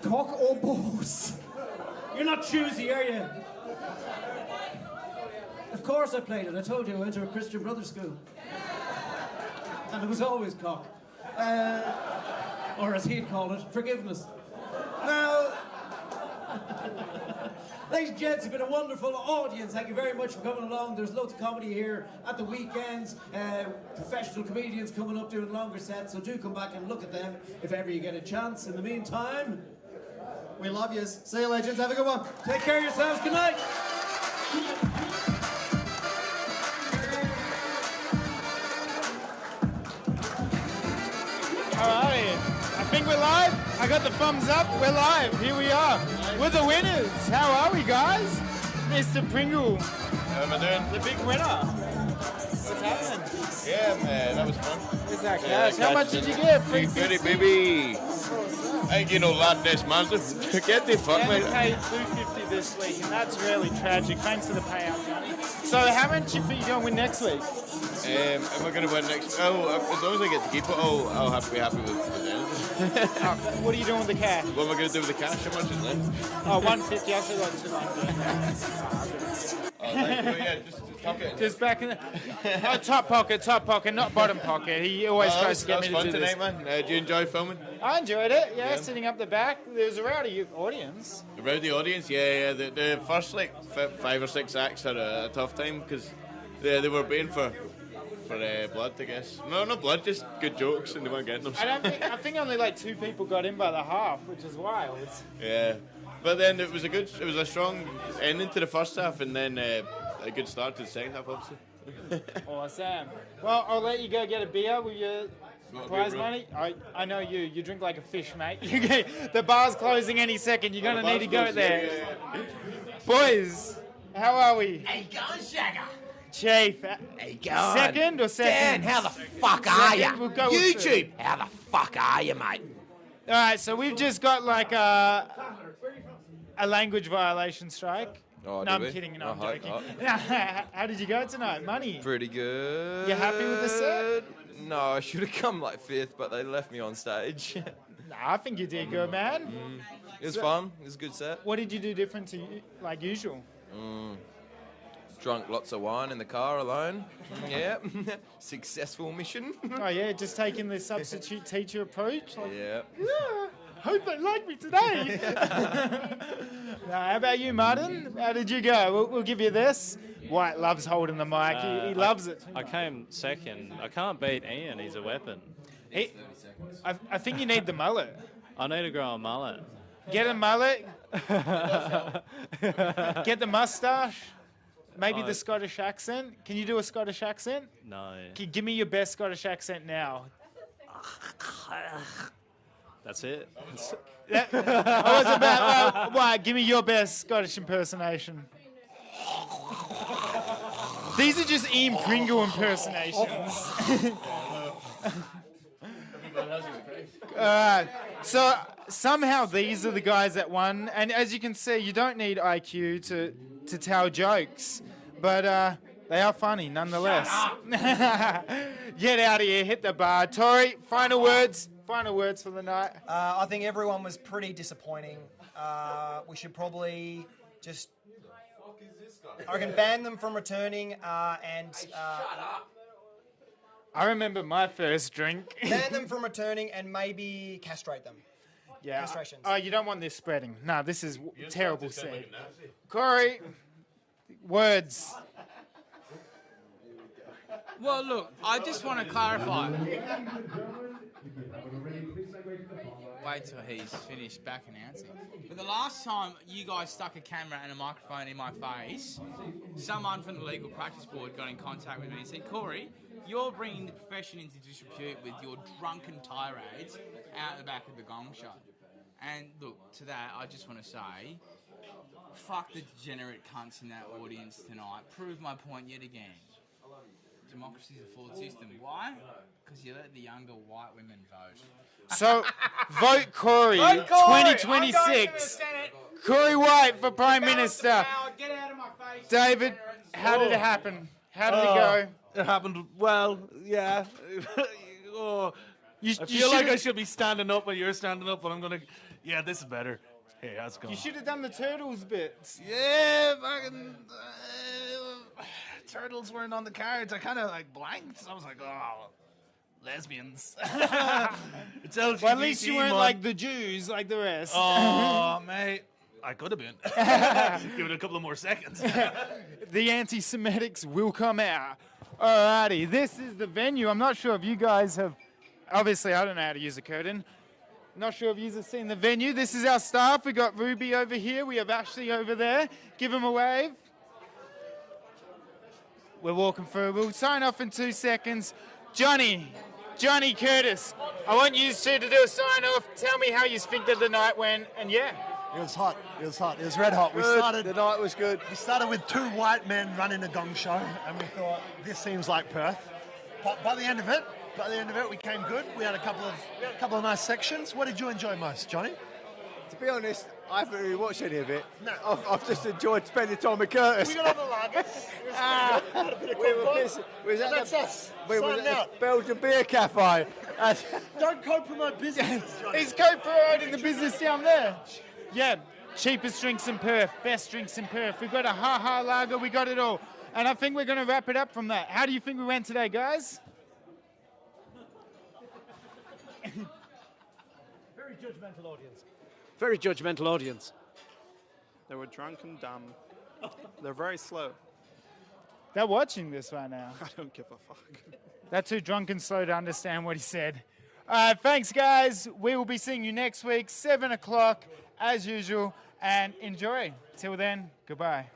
Cock or balls? You're not choosy, are you? Of course I played it. I told you I went to a Christian Brothers school. And it was always cock. Or as he'd call it, forgiveness. Now, ladies and gents, it's been a wonderful audience. Thank you very much for coming along. There's loads of comedy here at the weekends. Professional comedians coming up doing longer sets, so do come back and look at them if ever you get a chance. In the meantime, we love yous. See you, legends. Have a good one. Take care of yourselves. Good night. Alright, I think we're live. I got the thumbs up. We're live. Here we are. We're the winners. How are we, guys? Mr. Pringle. How am I doing? The big winner. What's happening? Yeah, man, that was fun. Where's that cash? How much did you get? $350, baby. Ain't you no lad this month. Get the fuck, mate. paid $250 this week, and that's really tragic. Thanks for the payout, Johnny. So how much you think you're going to win next week? Am I going to win next? Oh, as long as I get to keep it, I'll have to be happy with it. What are you doing with the cash? What am I going to do with the cash? How much is left? Oh, 150. I still got 200. Oh, yeah, just pocket. Just back in the top pocket, not bottom pocket. He always tries to get me to do this. That was fun tonight, man. Do you enjoy filming? I enjoyed it. Yeah, sitting up the back. There's a rowdy audience. A rowdy audience, yeah. The first like 5 or 6 acts had a tough time because they were paying for blood, I guess. No, not blood, just good jokes, and they weren't getting them. I think only like 2 people got in by the half, which is wild. Yeah, but then it was a strong ending to the first half, and then a good start to the second half, obviously. Awesome. Well, I'll let you go get a beer with your prize money. I know you. You drink like a fish, mate. The bar's closing any second. You're gonna need to go there. Yeah. Boys, how are we? How you going, Shagger? Chief. How you going? Second or second? Dan, how the fuck are you? We'll go with YouTube, how the fuck are you, mate? All right, so we've just got like a language violation strike. Oh, no, I'm kidding. No, I'm joking. How did you go tonight? Money? Pretty good. You happy with the set? No, I should have come like 5th, but they left me on stage. Nah, I think you did good, man. It was fun. It was a good set. What did you do different to like usual? Drunk lots of wine in the car alone. Yeah. Successful mission. Oh yeah, just taking the substitute teacher approach. Like, Yeah. Hope they like me today. How about you, Martin? How did you go? We'll give you this. White loves holding the mic. He loves it. I came second. I can't beat Ian. He's a weapon. I think you need the mullet. I need to grow a mullet. Get a mullet. Get the mustache. Maybe the Scottish accent. Can you do a Scottish accent? No. Give me your best Scottish accent now. That's it. I was about, why? Give me your best Scottish impersonation. These are just Ian Pringle impersonations. So somehow these are the guys that won, and as you can see, you don't need IQ to tell jokes, but they are funny nonetheless. Get out of here, hit the bar. Tori, final words for the night. I think everyone was pretty disappointing. We should probably just, I reckon, ban them from returning and... I remember my first drink. ban them from returning and maybe castrate them. Yeah. Castrations. Oh, you don't want this spreading. No, this is terrible seed. Corey, words. Well, look, I just want to clarify. Wait till he's finished back announcing. But the last time you guys stuck a camera and a microphone in my face, someone from the Legal Practice Board got in contact with me and said, Corey, you're bringing the profession into disrepute with your drunken tirades out the back of the Gong Show. And look, to that, I just want to say, fuck the degenerate cunts in that audience tonight. Prove my point yet again. Democracy is a flawed system. Why? Because you let the younger white women vote. So, vote Corey, Vote Corey. 2026. Corey White for Prime Minister. Get out of my face. David, how did it happen? How did it go? It happened well, yeah. I feel like I should be standing up when you're standing up, but I'm going to... Yeah, this is better. Hey, how's it going? You should have done the Turtles bits. Yeah, fucking... Turtles weren't on the cards. I kind of like blanked. I was like, oh, lesbians. It's LGBT, Well, at least you weren't man. like the Jews, like the rest. Oh, mate. I could have been. Give it a couple of more seconds. The anti-Semitics will come out. Alrighty, this is the venue. I'm not sure if you guys have... Obviously, I don't know how to use a curtain. Not sure if you have seen the venue. This is our staff. We got Ruby over here. We have Ashley over there. Give him a wave. We're walking through. We'll sign off in 2 seconds. Johnny Curtis, I want you two to do a sign off. Tell me how you think that the night went, and yeah. It was hot. It was hot. It was red hot. The night was good. We started with 2 white men running a Gong Show, and we thought this seems like Perth. But by the end of it, we came good. We had a couple of nice sections. What did you enjoy most, Johnny? To be honest, I haven't really watched any of it. No. I've just enjoyed spending time with Curtis. We got on the lagers. We was at That's us. We were Signing at out. the Belgian Beer Cafe. Don't co-promote business, Johnny. He's co-promoting the business down there. Yeah, cheapest drinks in Perth, best drinks in Perth. We've got a ha-ha lager, we got it all. And I think we're going to wrap it up from that. How do you think we went today, guys? Very judgmental audience. Very judgmental audience. They were drunk and dumb. They're very slow. They're watching this right now. I don't give a fuck. They're too drunk and slow to understand what he said. Thanks, guys. We will be seeing you next week, 7 o'clock, as usual, and enjoy. Till then, goodbye.